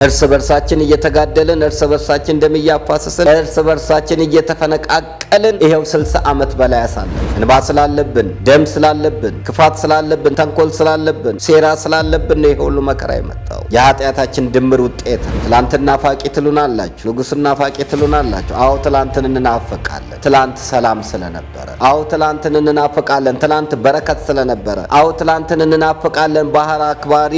እርስ በርሳችን እየተጋደልን እርስ በርሳችን ደም እያፋሰስን እርስ በርሳችን እየተፈነቃቀልን ይሄው 60 ዓመት በላይ አሳለፈን። እንባ ስላለብን ደም ስላለብን ክፋት ስላለብን ተንኮል ስላለብን ሴራ ስላለብን ነው ይሄ ሁሉ መከራ የመጣው። የኃጢአታችን ድምር ውጤት። ትላንትና ናፋቂ ትሉናላችሁ፣ ንጉስና ናፋቂ ትሉናላችሁ። አዎ ትላንትን እንናፈቃለን፣ ትላንት ሰላም ስለነበረ። አዎ ትላንትን እንናፈቃለን፣ ትላንት በረከት ስለነበረ። አዎ ትላንትን እንናፈቃለን፣ ባህር አክባሪ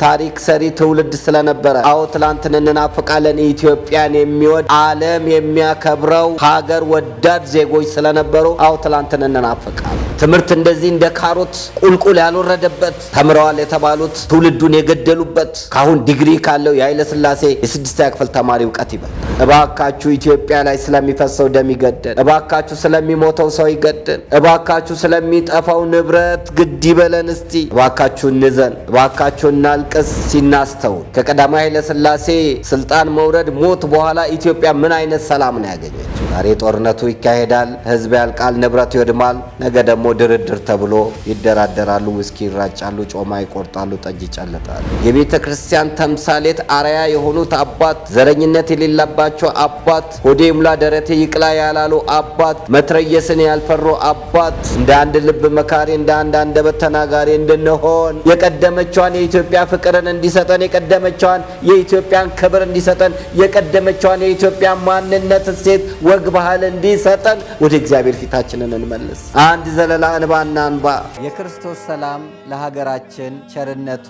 ታሪክ ሰሪ ትውልድ ስለነበረ። አዎ ትላንትን እንናፈቃለን፣ ኢትዮጵያን የሚወድ ዓለም የሚያከብረው ሀገር ወዳድ ዜጎች ስለነበሩ። አዎ ትላንትን እንናፈቃለን። ትምህርት እንደዚህ እንደ ካሮት ቁልቁል ያልወረደበት ተምረዋል የተባሉት ትውልዱን የገደሉበት ካሁን ዲግሪ ካለው የኃይለ ሥላሴ የ6ኛ ክፍል ተማሪ ዕውቀት ይበልጣል። እባካችሁ ኢትዮጵያ ላይ ስለሚፈሰው ደም ይገደል፣ እባካችሁ ስለሚሞተው ሰው ይገደል፣ እባካችሁ ስለሚጠፋው ንብረት ግድ ይበለን። እስቲ እባካችሁ እንዘን፣ እባካችሁ እናልቅስ። ሲናስተው ከቀዳማዊ ኃይለ ሥላሴ ስልጣን መውረድ ሞት በኋላ ኢትዮጵያ ምን አይነት ሰላም ነው ያገኘችው? ዛሬ ጦርነቱ ይካሄዳል፣ ህዝብ ያልቃል፣ ንብረቱ ይወድማል። ነገ ደግሞ ድርድር ተብሎ ይደራደራሉ፣ ውስኪ ይራጫሉ፣ ጮማ ይቆርጣሉ፣ ጠጅ ይጨልጣሉ። የቤተ ክርስቲያን ተምሳሌት አርያ የሆኑት አባት፣ ዘረኝነት የሌለባቸው አባት፣ ሆዴ ሙላ ደረቴ ይቅላ ያላሉ አባት፣ መትረየስን ያልፈሩ አባት፣ እንደ አንድ ልብ መካሪ እንደ አንድ አንደበት ተናጋሪ እንድንሆን የቀደመችዋን የኢትዮጵያ ፍቅርን እንዲሰጠን፣ የቀደመችዋን የኢትዮጵያን ክብር እንዲሰጠን፣ የቀደመችዋን የኢትዮጵያን ማንነት እሴት ወግ ባህል እንዲሰጠን ወደ እግዚአብሔር ፊታችንን እንመልስ። አንድ ዘለላ እንባና እንባ። የክርስቶስ ሰላም ለሀገራችን፣ ቸርነቱ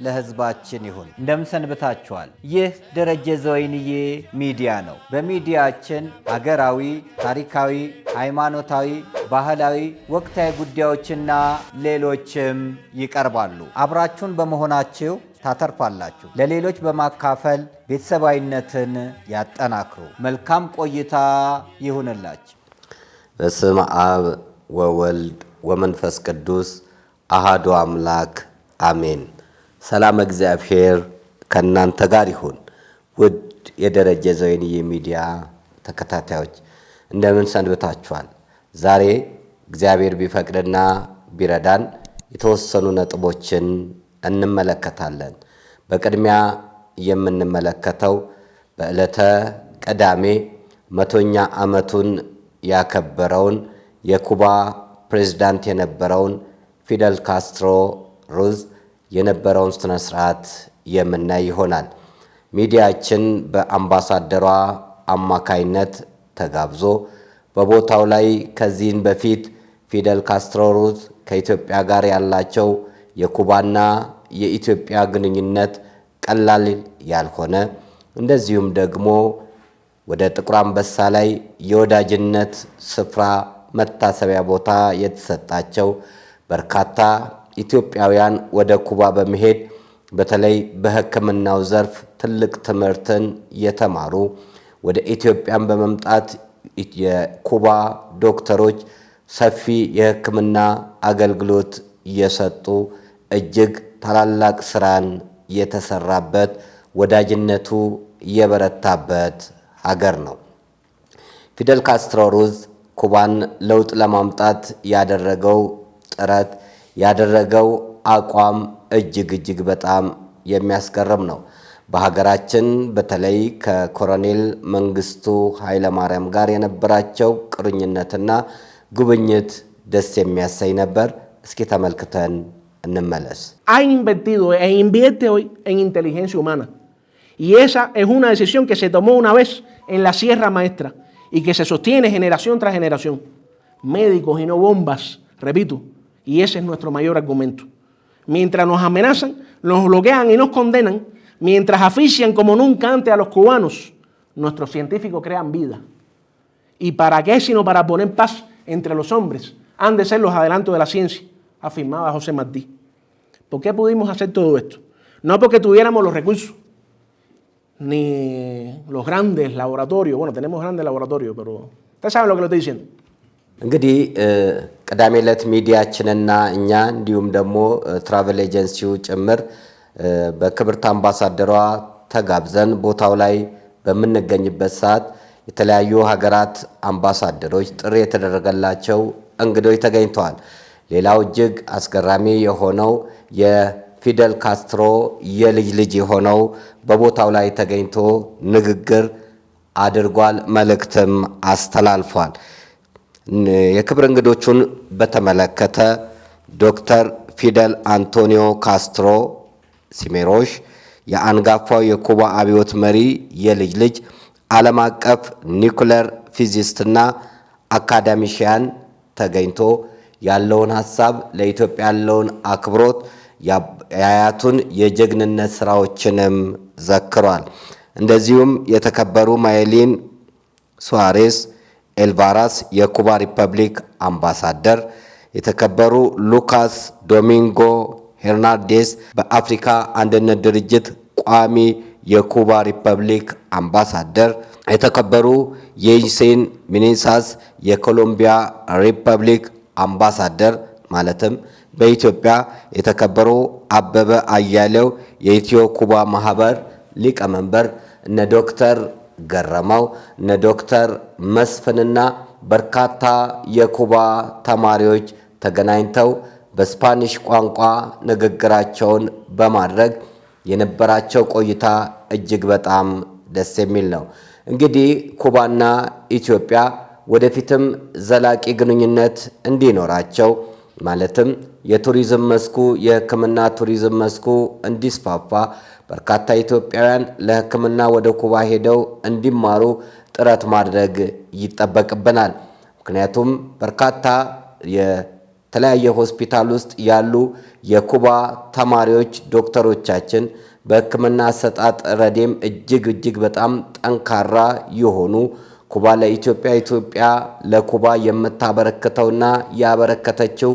ለሕዝባችን ይሁን። እንደምሰንብታችኋል። ይህ ደረጀ ዘወይንዬ ሚዲያ ነው። በሚዲያችን ሀገራዊ፣ ታሪካዊ፣ ሃይማኖታዊ፣ ባህላዊ፣ ወቅታዊ ጉዳዮችና ሌሎችም ይቀርባሉ። አብራችሁን በመሆናችሁ ታተርፋላችሁ። ለሌሎች በማካፈል ቤተሰባዊነትን ያጠናክሩ። መልካም ቆይታ ይሁንላችሁ። በስመ አብ ወወልድ ወመንፈስ ቅዱስ አሃዱ አምላክ አሜን። ሰላም እግዚአብሔር ከእናንተ ጋር ይሁን። ውድ የደረጀ ዘወይንዬ ሚዲያ ተከታታዮች እንደምን ሰንብታችኋል? ዛሬ እግዚአብሔር ቢፈቅድና ቢረዳን የተወሰኑ ነጥቦችን እንመለከታለን። በቅድሚያ የምንመለከተው በዕለተ ቅዳሜ 100ኛ ዓመቱን ያከበረውን የኩባ ፕሬዝዳንት የነበረውን ፊደል ካስትሮ ሩዝ የነበረውን ስነ ስርዓት የምናይ ይሆናል። ሚዲያችን በአምባሳደሯ አማካይነት ተጋብዞ በቦታው ላይ ከዚህን በፊት ፊደል ካስትሮ ሩዝ ከኢትዮጵያ ጋር ያላቸው የኩባና የኢትዮጵያ ግንኙነት ቀላል ያልሆነ እንደዚሁም ደግሞ ወደ ጥቁር አንበሳ ላይ የወዳጅነት ስፍራ መታሰቢያ ቦታ የተሰጣቸው በርካታ ኢትዮጵያውያን ወደ ኩባ በመሄድ በተለይ በሕክምናው ዘርፍ ትልቅ ትምህርትን የተማሩ ወደ ኢትዮጵያን በመምጣት የኩባ ዶክተሮች ሰፊ የሕክምና አገልግሎት እየሰጡ እጅግ ታላላቅ ስራን የተሰራበት ወዳጅነቱ የበረታበት ሀገር ነው። ፊደል ካስትሮ ሩዝ ኩባን ለውጥ ለማምጣት ያደረገው ጥረት ያደረገው አቋም እጅግ በጣም የሚያስገርም ነው። በሀገራችን በተለይ ከኮሎኔል መንግስቱ ኃይለማርያም ጋር የነበራቸው ቁርኝነትና ጉብኝት ደስ የሚያሰኝ ነበር። እስኪ ተመልክተን እንመለስ። Ha invertido e invierte hoy en inteligencia humana. Y esa es una decisión que se tomó una vez en la Sierra Maestra y que se sostiene generación tras generación. Médicos y no bombas, repito. Y ese es nuestro mayor argumento. Mientras nos amenazan, nos bloquean y nos condenan, mientras asfixian como nunca antes a los cubanos, nuestros científicos crean vida. ¿Y para qué sino para poner paz entre los hombres? Han de ser los adelantos de la ciencia, afirmaba José Martí. ¿Por qué pudimos hacer todo esto? No porque tuviéramos los recursos, ni los grandes laboratorios. Bueno, tenemos grandes laboratorios, pero ustedes saben lo que lo estoy diciendo. እንግዲህ ቅዳሜ ዕለት ሚዲያችንና እኛ እንዲሁም ደግሞ ትራቨል ኤጀንሲው ጭምር በክብርት አምባሳደሯ ተጋብዘን ቦታው ላይ በምንገኝበት ሰዓት የተለያዩ ሀገራት አምባሳደሮች ጥሪ የተደረገላቸው እንግዶች ተገኝተዋል። ሌላው እጅግ አስገራሚ የሆነው ፊደል ካስትሮ የልጅ ልጅ የሆነው በቦታው ላይ ተገኝቶ ንግግር አድርጓል፣ መልእክትም አስተላልፏል። የክብር እንግዶቹን በተመለከተ ዶክተር ፊደል አንቶኒዮ ካስትሮ ሲሜሮሽ የአንጋፋው የኩባ አብዮት መሪ የልጅ ልጅ ዓለም አቀፍ ኒኩለር ፊዚስትና አካዳሚሽያን ተገኝቶ ያለውን ሐሳብ ለኢትዮጵያ ያለውን አክብሮት የአያቱን የጀግንነት ስራዎችንም ዘክሯል። እንደዚሁም የተከበሩ ማይሊን ሱዋሬስ ኤልቫራስ የኩባ ሪፐብሊክ አምባሳደር፣ የተከበሩ ሉካስ ዶሚንጎ ሄርናንዴስ በአፍሪካ አንድነት ድርጅት ቋሚ የኩባ ሪፐብሊክ አምባሳደር፣ የተከበሩ የኢንሴን ሚኔሳስ የኮሎምቢያ ሪፐብሊክ አምባሳደር ማለትም በኢትዮጵያ የተከበሩ አበበ አያሌው የኢትዮ ኩባ ማህበር ሊቀመንበር፣ እነ ዶክተር ገረመው እነ ዶክተር መስፍንና በርካታ የኩባ ተማሪዎች ተገናኝተው በስፓኒሽ ቋንቋ ንግግራቸውን በማድረግ የነበራቸው ቆይታ እጅግ በጣም ደስ የሚል ነው። እንግዲህ ኩባና ኢትዮጵያ ወደፊትም ዘላቂ ግንኙነት እንዲኖራቸው ማለትም የቱሪዝም መስኩ የሕክምና ቱሪዝም መስኩ እንዲስፋፋ በርካታ ኢትዮጵያውያን ለሕክምና ወደ ኩባ ሄደው እንዲማሩ ጥረት ማድረግ ይጠበቅብናል። ምክንያቱም በርካታ የተለያየ ሆስፒታል ውስጥ ያሉ የኩባ ተማሪዎች ዶክተሮቻችን በሕክምና አሰጣጥ ረዴም እጅግ በጣም ጠንካራ የሆኑ ኩባ ለኢትዮጵያ ኢትዮጵያ ለኩባ የምታበረክተውና ያበረከተችው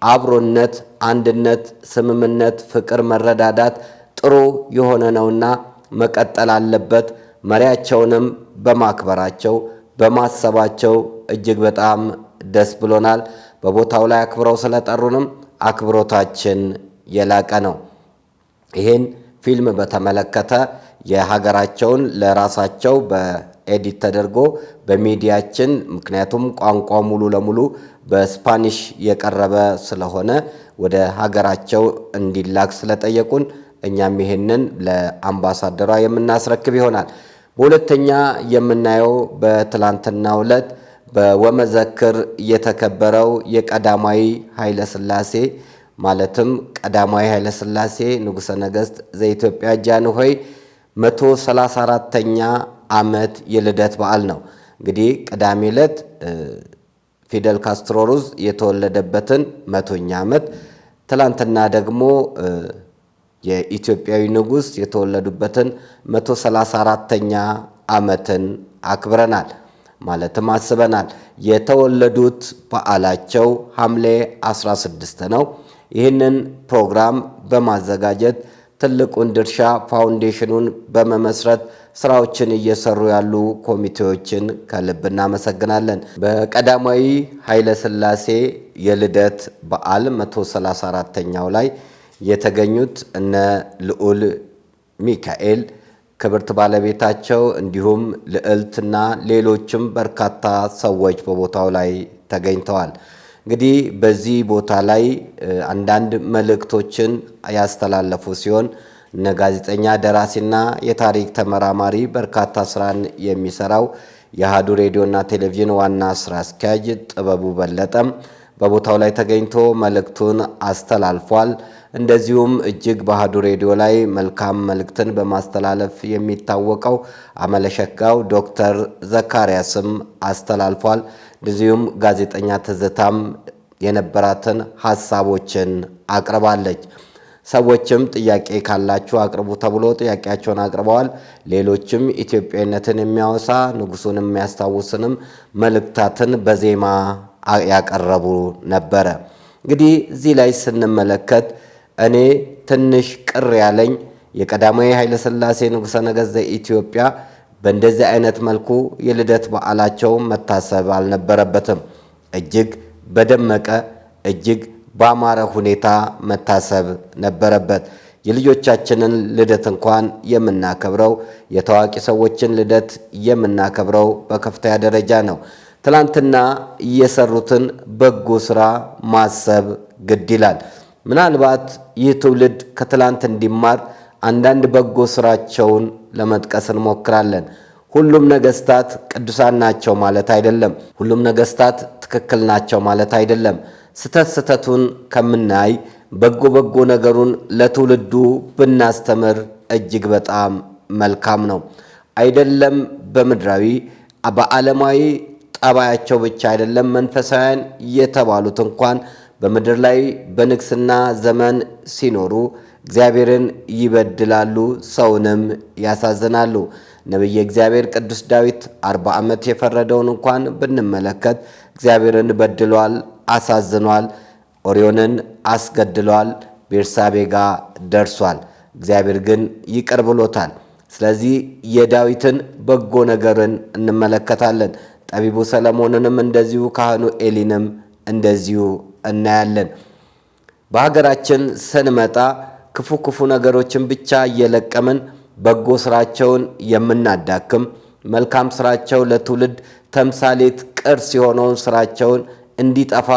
አብሮነት፣ አንድነት፣ ስምምነት፣ ፍቅር፣ መረዳዳት ጥሩ የሆነ ነውና መቀጠል አለበት። መሪያቸውንም በማክበራቸው በማሰባቸው እጅግ በጣም ደስ ብሎናል። በቦታው ላይ አክብረው ስለጠሩንም አክብሮታችን የላቀ ነው። ይህን ፊልም በተመለከተ የሀገራቸውን ለራሳቸው በኤዲት ተደርጎ በሚዲያችን ምክንያቱም ቋንቋው ሙሉ ለሙሉ በስፓኒሽ የቀረበ ስለሆነ ወደ ሀገራቸው እንዲላክ ስለጠየቁን እኛም ይሄንን ለአምባሳደሯ የምናስረክብ ይሆናል። በሁለተኛ የምናየው በትላንትናው ዕለት በወመዘክር የተከበረው የቀዳማዊ ኃይለ ሥላሴ ማለትም ቀዳማዊ ኃይለ ሥላሴ ንጉሠ ነገሥት ዘኢትዮጵያ ጃንሆይ 134ኛ ዓመት የልደት በዓል ነው። እንግዲህ ቅዳሜ ዕለት ፊደል ካስትሮ ሩዝ የተወለደበትን 100ኛ ዓመት፣ ትላንትና ደግሞ የኢትዮጵያዊ ንጉሥ የተወለዱበትን 134ኛ ዓመትን አክብረናል ማለትም አስበናል። የተወለዱት በዓላቸው ሐምሌ 16 ነው። ይህንን ፕሮግራም በማዘጋጀት ትልቁን ድርሻ ፋውንዴሽኑን በመመስረት ስራዎችን እየሰሩ ያሉ ኮሚቴዎችን ከልብ እናመሰግናለን። በቀዳማዊ ኃይለ ሥላሴ የልደት በዓል 134ኛው ላይ የተገኙት እነ ልዑል ሚካኤል ክብርት ባለቤታቸው እንዲሁም ልዕልትና ሌሎችም በርካታ ሰዎች በቦታው ላይ ተገኝተዋል። እንግዲህ በዚህ ቦታ ላይ አንዳንድ መልእክቶችን ያስተላለፉ ሲሆን እነ ጋዜጠኛ ደራሲና የታሪክ ተመራማሪ በርካታ ስራን የሚሰራው የአሃዱ ሬዲዮና ቴሌቪዥን ዋና ስራ አስኪያጅ ጥበቡ በለጠም በቦታው ላይ ተገኝቶ መልእክቱን አስተላልፏል። እንደዚሁም እጅግ በአሃዱ ሬዲዮ ላይ መልካም መልእክትን በማስተላለፍ የሚታወቀው አመለሸጋው ዶክተር ዘካርያስም አስተላልፏል። እንደዚሁም ጋዜጠኛ ትዝታም የነበራትን ሐሳቦችን አቅርባለች። ሰዎችም ጥያቄ ካላችሁ አቅርቡ ተብሎ ጥያቄያቸውን አቅርበዋል። ሌሎችም ኢትዮጵያዊነትን የሚያወሳ ንጉሱን የሚያስታውስንም መልእክታትን በዜማ ያቀረቡ ነበረ። እንግዲህ እዚህ ላይ ስንመለከት እኔ ትንሽ ቅር ያለኝ የቀዳማዊ ኃይለ ሥላሴ ንጉሠ ነገሥት ዘኢትዮጵያ በእንደዚህ አይነት መልኩ የልደት በዓላቸው መታሰብ አልነበረበትም። እጅግ በደመቀ እጅግ ባማረ ሁኔታ መታሰብ ነበረበት። የልጆቻችንን ልደት እንኳን የምናከብረው የታዋቂ ሰዎችን ልደት የምናከብረው በከፍተኛ ደረጃ ነው። ትላንትና የሰሩትን በጎ ስራ ማሰብ ግድ ይላል። ምናልባት ይህ ትውልድ ከትላንት እንዲማር አንዳንድ በጎ ስራቸውን ለመጥቀስ እንሞክራለን። ሁሉም ነገስታት ቅዱሳን ናቸው ማለት አይደለም። ሁሉም ነገስታት ትክክል ናቸው ማለት አይደለም። ስተቱን ከምናይ በጎ ነገሩን ለትውልዱ ብናስተምር እጅግ በጣም መልካም ነው። አይደለም በምድራዊ በዓለማዊ ጠባያቸው ብቻ አይደለም፣ መንፈሳውያን የተባሉት እንኳን በምድር ላይ በንግስና ዘመን ሲኖሩ እግዚአብሔርን ይበድላሉ፣ ሰውንም ያሳዝናሉ። ነቢየ እግዚአብሔር ቅዱስ ዳዊት 40 ዓመት የፈረደውን እንኳን ብንመለከት እግዚአብሔርን በድሏል፣ አሳዝኗል፣ ኦርዮንን አስገድሏል፣ ቤርሳቤ ጋር ደርሷል። እግዚአብሔር ግን ይቅር ብሎታል። ስለዚህ የዳዊትን በጎ ነገርን እንመለከታለን። ጠቢቡ ሰለሞንንም እንደዚሁ፣ ካህኑ ኤሊንም እንደዚሁ እናያለን። በሀገራችን ስንመጣ ክፉ ነገሮችን ብቻ እየለቀምን በጎ ስራቸውን የምናዳክም፣ መልካም ስራቸው ለትውልድ ተምሳሌት ቅርስ የሆነውን ስራቸውን እንዲጠፋ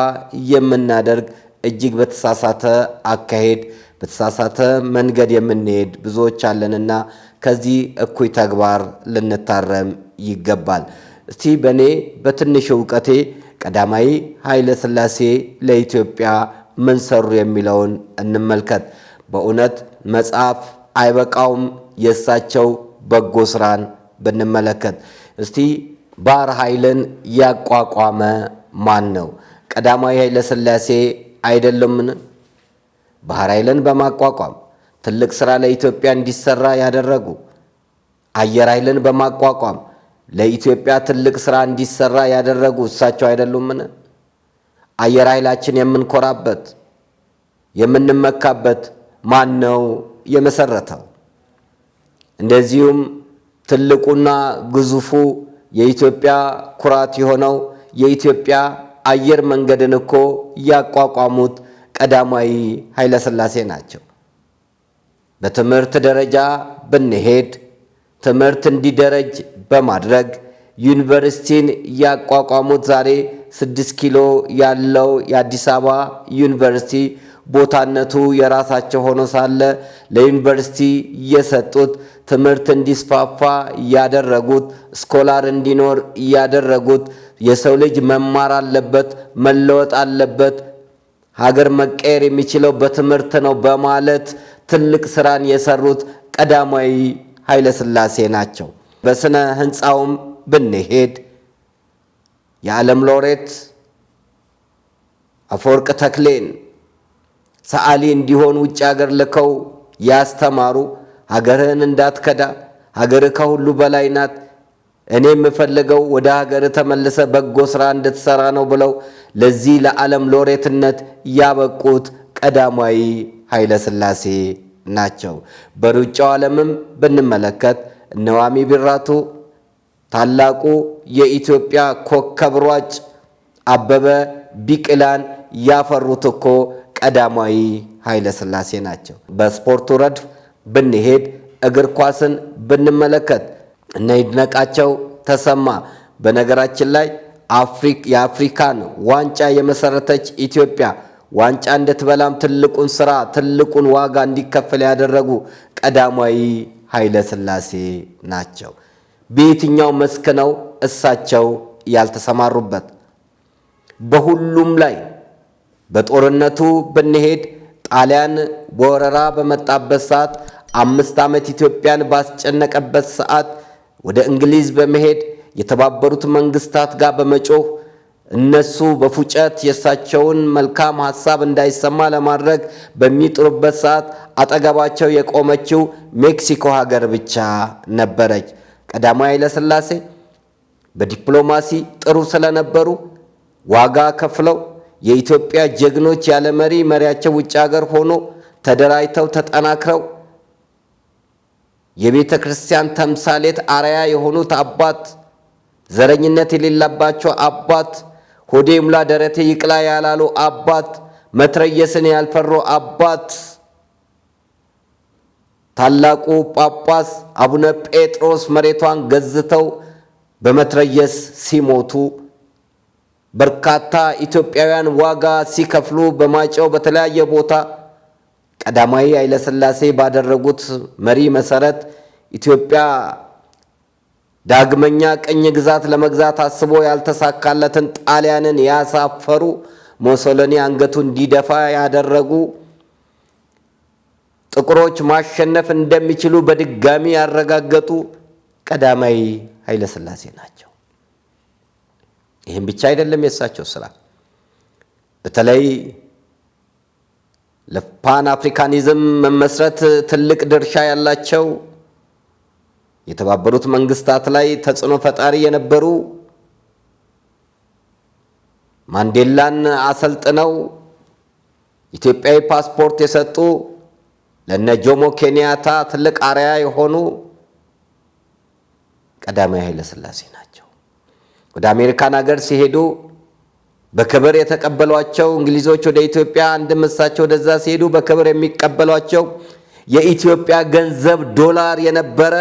የምናደርግ እጅግ በተሳሳተ አካሄድ በተሳሳተ መንገድ የምንሄድ ብዙዎች አለንና ከዚህ እኩይ ተግባር ልንታረም ይገባል። እስቲ በኔ በትንሽ ዕውቀቴ ቀዳማዊ ኃይለ ሥላሴ ለኢትዮጵያ ምን ሰሩ የሚለውን እንመልከት። በእውነት መጽሐፍ አይበቃውም የእሳቸው በጎ ስራን ብንመለከት። እስቲ ባህር ኃይልን ያቋቋመ ማን ነው? ቀዳማዊ ኃይለ ሥላሴ አይደሉምን? ባህር ኃይልን በማቋቋም ትልቅ ስራ ለኢትዮጵያ እንዲሰራ ያደረጉ፣ አየር ኃይልን በማቋቋም ለኢትዮጵያ ትልቅ ስራ እንዲሰራ ያደረጉ እሳቸው አይደሉምን? አየር ኃይላችን የምንኮራበት የምንመካበት ማን ነው የመሰረተው? እንደዚሁም ትልቁና ግዙፉ የኢትዮጵያ ኩራት የሆነው የኢትዮጵያ አየር መንገድን እኮ ያቋቋሙት ቀዳማዊ ኃይለ ሥላሴ ናቸው። በትምህርት ደረጃ ብንሄድ ትምህርት እንዲደረጅ በማድረግ ዩኒቨርሲቲን ያቋቋሙት ዛሬ 6 ኪሎ ያለው የአዲስ አበባ ዩኒቨርሲቲ ቦታነቱ የራሳቸው ሆኖ ሳለ ለዩኒቨርሲቲ የሰጡት ትምህርት እንዲስፋፋ ያደረጉት ስኮላር እንዲኖር ያደረጉት የሰው ልጅ መማር አለበት፣ መለወጥ አለበት፣ ሀገር መቀየር የሚችለው በትምህርት ነው በማለት ትልቅ ስራን የሰሩት ቀዳማዊ ኃይለ ሥላሴ ናቸው። በስነ ህንፃውም ብንሄድ የዓለም ሎሬት አፈወርቅ ተክሌን ሰዓሊ እንዲሆን ውጭ ሀገር ልከው ያስተማሩ፣ ሀገርህን እንዳትከዳ፣ ሀገርህ ከሁሉ በላይ ናት፣ እኔ የምፈልገው ወደ ሀገር ተመልሰ በጎ ስራ እንድትሰራ ነው ብለው ለዚህ ለዓለም ሎሬትነት ያበቁት ቀዳማዊ ኃይለ ሥላሴ ናቸው። በሩጫው ዓለምም ብንመለከት ነዋሚ ቢራቱ ታላቁ የኢትዮጵያ ኮከብ ሯጭ አበበ ቢቂላን ያፈሩት እኮ ቀዳማዊ ኃይለ ሥላሴ ናቸው። በስፖርቱ ረድፍ ብንሄድ እግር ኳስን ብንመለከት እነ ይድነቃቸው ተሰማ፣ በነገራችን ላይ የአፍሪካን ዋንጫ የመሰረተች ኢትዮጵያ ዋንጫ እንድትበላም ትልቁን ስራ ትልቁን ዋጋ እንዲከፈል ያደረጉ ቀዳማዊ ኃይለ ሥላሴ ናቸው። በየትኛው መስክ ነው እሳቸው ያልተሰማሩበት? በሁሉም ላይ በጦርነቱ ብንሄድ ጣሊያን በወረራ በመጣበት ሰዓት 5 ዓመት ኢትዮጵያን ባስጨነቀበት ሰዓት ወደ እንግሊዝ በመሄድ የተባበሩት መንግስታት ጋር በመጮህ እነሱ በፉጨት የእሳቸውን መልካም ሐሳብ እንዳይሰማ ለማድረግ በሚጥሩበት ሰዓት አጠገባቸው የቆመችው ሜክሲኮ ሀገር ብቻ ነበረች። ቀዳማዊ ኃይለ ሥላሴ በዲፕሎማሲ ጥሩ ስለነበሩ ዋጋ ከፍለው የኢትዮጵያ ጀግኖች ያለ መሪያቸው ውጭ ሀገር ሆኖ ተደራጅተው ተጠናክረው የቤተ ክርስቲያን ተምሳሌት አርያ የሆኑት አባት፣ ዘረኝነት የሌለባቸው አባት፣ ሆዴ ሙላ ደረቴ ይቅላ ያላሉ አባት፣ መትረየስን ያልፈሩ አባት፣ ታላቁ ጳጳስ አቡነ ጴጥሮስ መሬቷን ገዝተው በመትረየስ ሲሞቱ በርካታ ኢትዮጵያውያን ዋጋ ሲከፍሉ በማጨው በተለያየ ቦታ ቀዳማዊ ኃይለ ሥላሴ ባደረጉት መሪ መሰረት ኢትዮጵያ ዳግመኛ ቅኝ ግዛት ለመግዛት አስቦ ያልተሳካለትን ጣሊያንን ያሳፈሩ፣ ሞሶሎኒ አንገቱን እንዲደፋ ያደረጉ፣ ጥቁሮች ማሸነፍ እንደሚችሉ በድጋሚ ያረጋገጡ ቀዳማዊ ኃይለ ሥላሴ ናቸው። ይህም ብቻ አይደለም የእሳቸው ስራ። በተለይ ለፓን አፍሪካኒዝም መመስረት ትልቅ ድርሻ ያላቸው የተባበሩት መንግስታት ላይ ተጽዕኖ ፈጣሪ የነበሩ፣ ማንዴላን አሰልጥነው ኢትዮጵያዊ ፓስፖርት የሰጡ፣ ለነ ጆሞ ኬንያታ ትልቅ አርአያ የሆኑ ቀዳማዊ ኃይለ ሥላሴ ናቸው። ወደ አሜሪካን ሀገር ሲሄዱ በክብር የተቀበሏቸው እንግሊዞች ወደ ኢትዮጵያ አንድም እሳቸው ወደዛ ሲሄዱ በክብር የሚቀበሏቸው የኢትዮጵያ ገንዘብ ዶላር የነበረ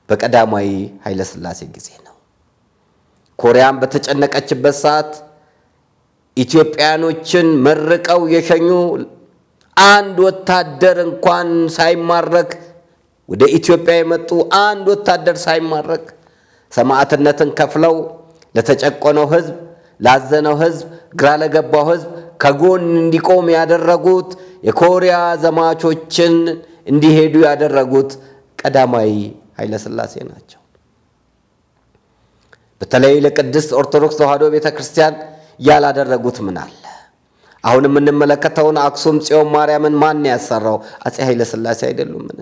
በቀዳማዊ ኃይለ ሥላሴ ጊዜ ነው። ኮሪያን በተጨነቀችበት ሰዓት ኢትዮጵያኖችን መርቀው የሸኙ አንድ ወታደር እንኳን ሳይማረክ ወደ ኢትዮጵያ የመጡ አንድ ወታደር ሳይማረክ ሰማዕትነትን ከፍለው ለተጨቆነው ሕዝብ፣ ላዘነው ሕዝብ፣ ግራ ለገባው ሕዝብ ከጎን እንዲቆም ያደረጉት የኮሪያ ዘማቾችን እንዲሄዱ ያደረጉት ቀዳማዊ ኃይለ ሥላሴ ናቸው። በተለይ ለቅድስት ኦርቶዶክስ ተዋሕዶ ቤተክርስቲያን ያላደረጉት ምን አለ? አሁን የምንመለከተውን አክሱም ጽዮን ማርያምን ማን ያሰራው? አፄ ኃይለ ሥላሴ አይደሉምን?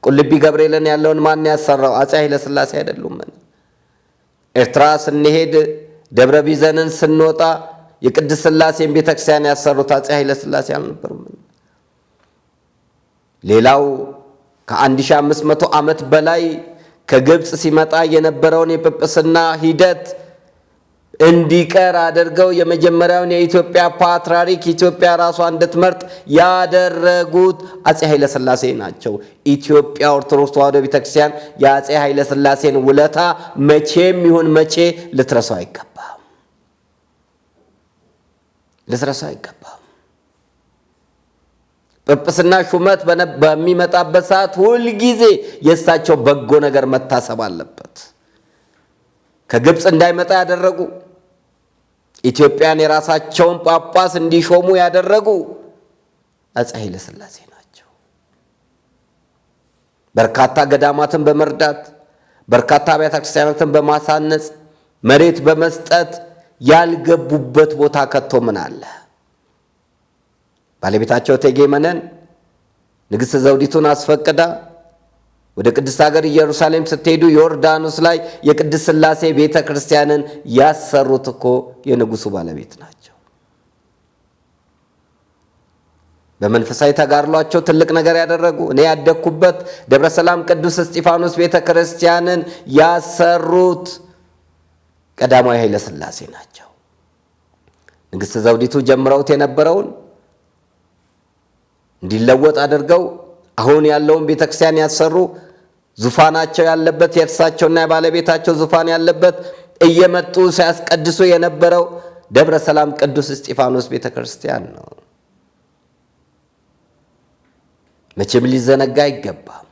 ቁልቢ ገብርኤልን ያለውን ማን ያሰራው? አፄ ኃይለ ሥላሴ አይደሉምን? ኤርትራ ስንሄድ ደብረ ቢዘንን ስንወጣ የቅድስት ሥላሴን ቤተክርስቲያን ያሰሩት አፄ ኃይለ ሥላሴ አልነበሩምን? ሌላው ከ1500 ዓመት በላይ ከግብፅ ሲመጣ የነበረውን የጵጵስና ሂደት እንዲቀር አድርገው የመጀመሪያውን የኢትዮጵያ ፓትርያርክ ኢትዮጵያ ራሷ እንድትመርጥ ያደረጉት አፄ ኃይለ ሥላሴ ናቸው። ኢትዮጵያ ኦርቶዶክስ ተዋሕዶ ቤተክርስቲያን የአፄ ኃይለ ሥላሴን ውለታ መቼም ይሁን መቼ ልትረሳው አይገባም። ልትረሳው አይገባም። ጵጵስና ሹመት በሚመጣበት ሰዓት ሁልጊዜ የእሳቸው በጎ ነገር መታሰብ አለበት። ከግብፅ እንዳይመጣ ያደረጉ፣ ኢትዮጵያን የራሳቸውን ጳጳስ እንዲሾሙ ያደረጉ አፄ ኃይለ ሥላሴ ናቸው። በርካታ ገዳማትን በመርዳት በርካታ አብያተ ክርስቲያናትን በማሳነጽ መሬት በመስጠት ያልገቡበት ቦታ ከቶ ምን አለ? ባለቤታቸው እቴጌ መነን ንግሥት ዘውዲቱን አስፈቅዳ ወደ ቅድስት ሀገር ኢየሩሳሌም ስትሄዱ ዮርዳኖስ ላይ የቅድስት ሥላሴ ቤተ ክርስቲያንን ያሰሩት እኮ የንጉሱ ባለቤት ናቸው። በመንፈሳዊ ተጋድሏቸው ትልቅ ነገር ያደረጉ፣ እኔ ያደግኩበት ደብረ ሰላም ቅዱስ እስጢፋኖስ ቤተ ክርስቲያንን ያሰሩት ቀዳማዊ ኃይለ ሥላሴ ናቸው። ንግሥት ዘውዲቱ ጀምረውት የነበረውን እንዲለወጥ አድርገው አሁን ያለውን ቤተክርስቲያን ያሰሩ፣ ዙፋናቸው ያለበት የእርሳቸውና የባለቤታቸው ዙፋን ያለበት እየመጡ ሲያስቀድሱ የነበረው ደብረ ሰላም ቅዱስ እስጢፋኖስ ቤተክርስቲያን ነው። መቼም ሊዘነጋ አይገባም።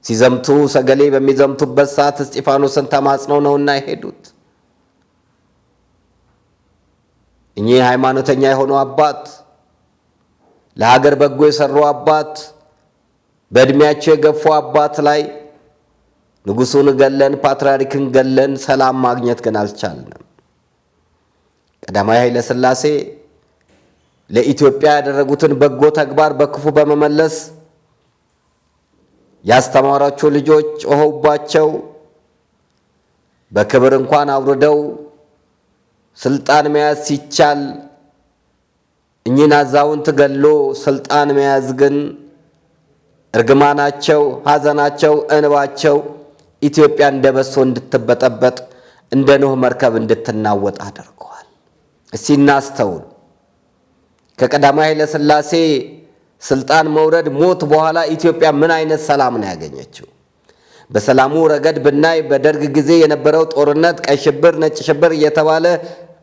ሲዘምቱ ሰገሌ በሚዘምቱበት ሰዓት እስጢፋኖስን ተማጽነው ነውና የሄዱት። እኚህ ሃይማኖተኛ የሆኑ አባት፣ ለሀገር በጎ የሰሩ አባት፣ በእድሜያቸው የገፉ አባት ላይ ንጉሱን ገለን ፓትርያርክን ገለን ሰላም ማግኘት ግን አልቻልንም። ቀዳማዊ ኃይለ ሥላሴ ለኢትዮጵያ ያደረጉትን በጎ ተግባር በክፉ በመመለስ ያስተማሯቸው ልጆች ጮኸውባቸው በክብር እንኳን አውርደው ስልጣን መያዝ ሲቻል እኚህን አዛውንት ገሎ ስልጣን መያዝ ግን እርግማናቸው፣ ሐዘናቸው፣ እንባቸው ኢትዮጵያ እንደበሶ እንድትበጠበጥ እንደ ኖህ መርከብ እንድትናወጥ አድርገዋል። እስቲ እናስተውል። ከቀዳማዊ ኃይለ ሥላሴ ስልጣን መውረድ ሞት በኋላ ኢትዮጵያ ምን አይነት ሰላም ነው ያገኘችው? በሰላሙ ረገድ ብናይ በደርግ ጊዜ የነበረው ጦርነት፣ ቀይ ሽብር፣ ነጭ ሽብር እየተባለ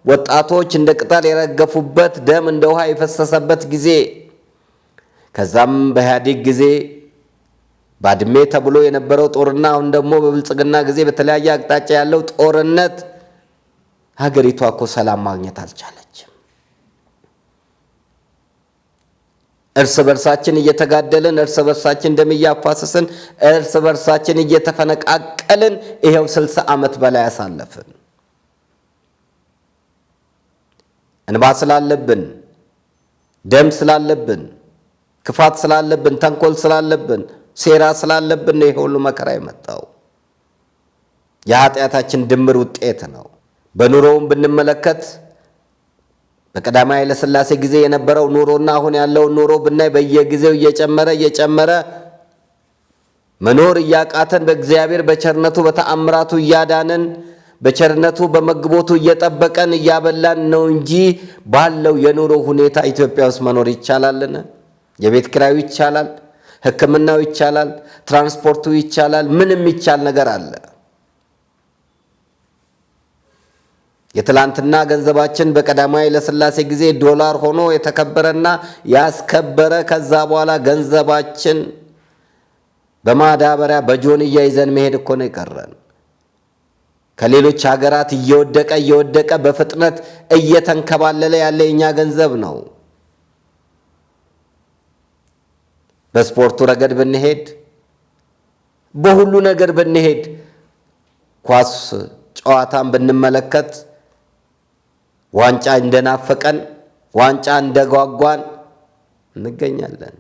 ወጣቶች እንደ ቅጠል የረገፉበት፣ ደም እንደ ውሃ የፈሰሰበት ጊዜ፣ ከዛም በኢህአዴግ ጊዜ ባድሜ ተብሎ የነበረው ጦርና አሁን ደግሞ በብልጽግና ጊዜ በተለያየ አቅጣጫ ያለው ጦርነት ሀገሪቷ እኮ ሰላም ማግኘት አልቻለችም። እርስ በርሳችን እየተጋደልን እርስ በርሳችን ደም እያፋሰስን እርስ በርሳችን እየተፈነቃቀልን ይሄው 60 ዓመት በላይ አሳለፍን። እንባ ስላለብን፣ ደም ስላለብን፣ ክፋት ስላለብን፣ ተንኮል ስላለብን፣ ሴራ ስላለብን ነው ይሄ ሁሉ መከራ የመጣው። የኃጢአታችን ድምር ውጤት ነው። በኑሮውም ብንመለከት በቀዳማዊ ኃይለ ሥላሴ ጊዜ የነበረው ኑሮና አሁን ያለው ኑሮ ብናይ በየጊዜው እየጨመረ መኖር እያቃተን በእግዚአብሔር በቸርነቱ በተአምራቱ እያዳነን በቸርነቱ በመግቦቱ እየጠበቀን እያበላን ነው እንጂ ባለው የኑሮ ሁኔታ ኢትዮጵያ ውስጥ መኖር ይቻላልን? የቤት ኪራዩ ይቻላል፣ ሕክምናው ይቻላል፣ ትራንስፖርቱ ይቻላል። ምንም ይቻል ነገር አለ? የትላንትና ገንዘባችን በቀዳማዊ ኃይለ ሥላሴ ጊዜ ዶላር ሆኖ የተከበረና ያስከበረ ከዛ በኋላ ገንዘባችን በማዳበሪያ በጆንያ ይዘን መሄድ እኮ ነው የቀረን። ከሌሎች ሀገራት እየወደቀ በፍጥነት እየተንከባለለ ያለ የኛ ገንዘብ ነው። በስፖርቱ ረገድ ብንሄድ፣ በሁሉ ነገር ብንሄድ፣ ኳስ ጨዋታን ብንመለከት ዋንጫ እንደናፈቀን ዋንጫ እንደጓጓን እንገኛለን።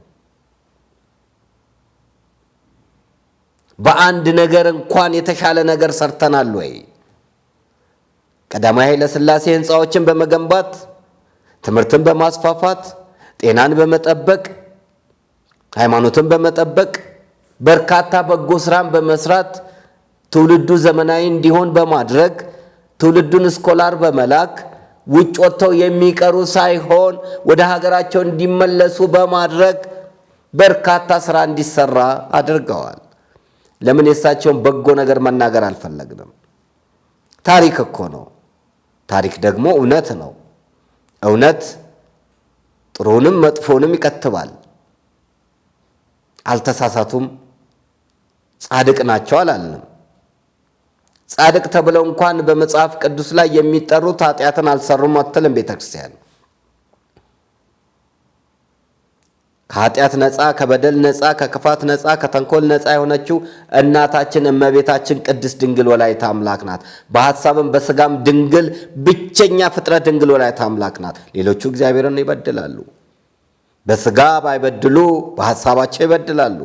በአንድ ነገር እንኳን የተሻለ ነገር ሰርተናል ወይ? ቀዳማዊ ኃይለ ሥላሴ ህንፃዎችን በመገንባት ትምህርትን በማስፋፋት ጤናን በመጠበቅ ሃይማኖትን በመጠበቅ በርካታ በጎ ስራን በመስራት ትውልዱ ዘመናዊ እንዲሆን በማድረግ ትውልዱን ስኮላር በመላክ ውጭ ወጥተው የሚቀሩ ሳይሆን ወደ ሀገራቸው እንዲመለሱ በማድረግ በርካታ ስራ እንዲሰራ አድርገዋል። ለምን የእሳቸውን በጎ ነገር መናገር አልፈለግንም? ታሪክ እኮ ነው። ታሪክ ደግሞ እውነት ነው። እውነት ጥሩንም መጥፎንም ይከትባል። አልተሳሳቱም፣ ጻድቅ ናቸው አላልንም። ጻድቅ ተብለው እንኳን በመጽሐፍ ቅዱስ ላይ የሚጠሩት ኃጢአትን አልሰሩም አትልም ቤተክርስቲያን። ከኃጢአት ነፃ፣ ከበደል ነፃ፣ ከክፋት ነፃ፣ ከተንኮል ነፃ የሆነችው እናታችን እመቤታችን ቅድስት ድንግል ወላዲተ አምላክ ናት። በሐሳብም በስጋም ድንግል፣ ብቸኛ ፍጥረት ድንግል ወላዲተ አምላክ ናት። ሌሎቹ እግዚአብሔርን ይበድላሉ። በስጋ ባይበድሉ በሐሳባቸው ይበድላሉ።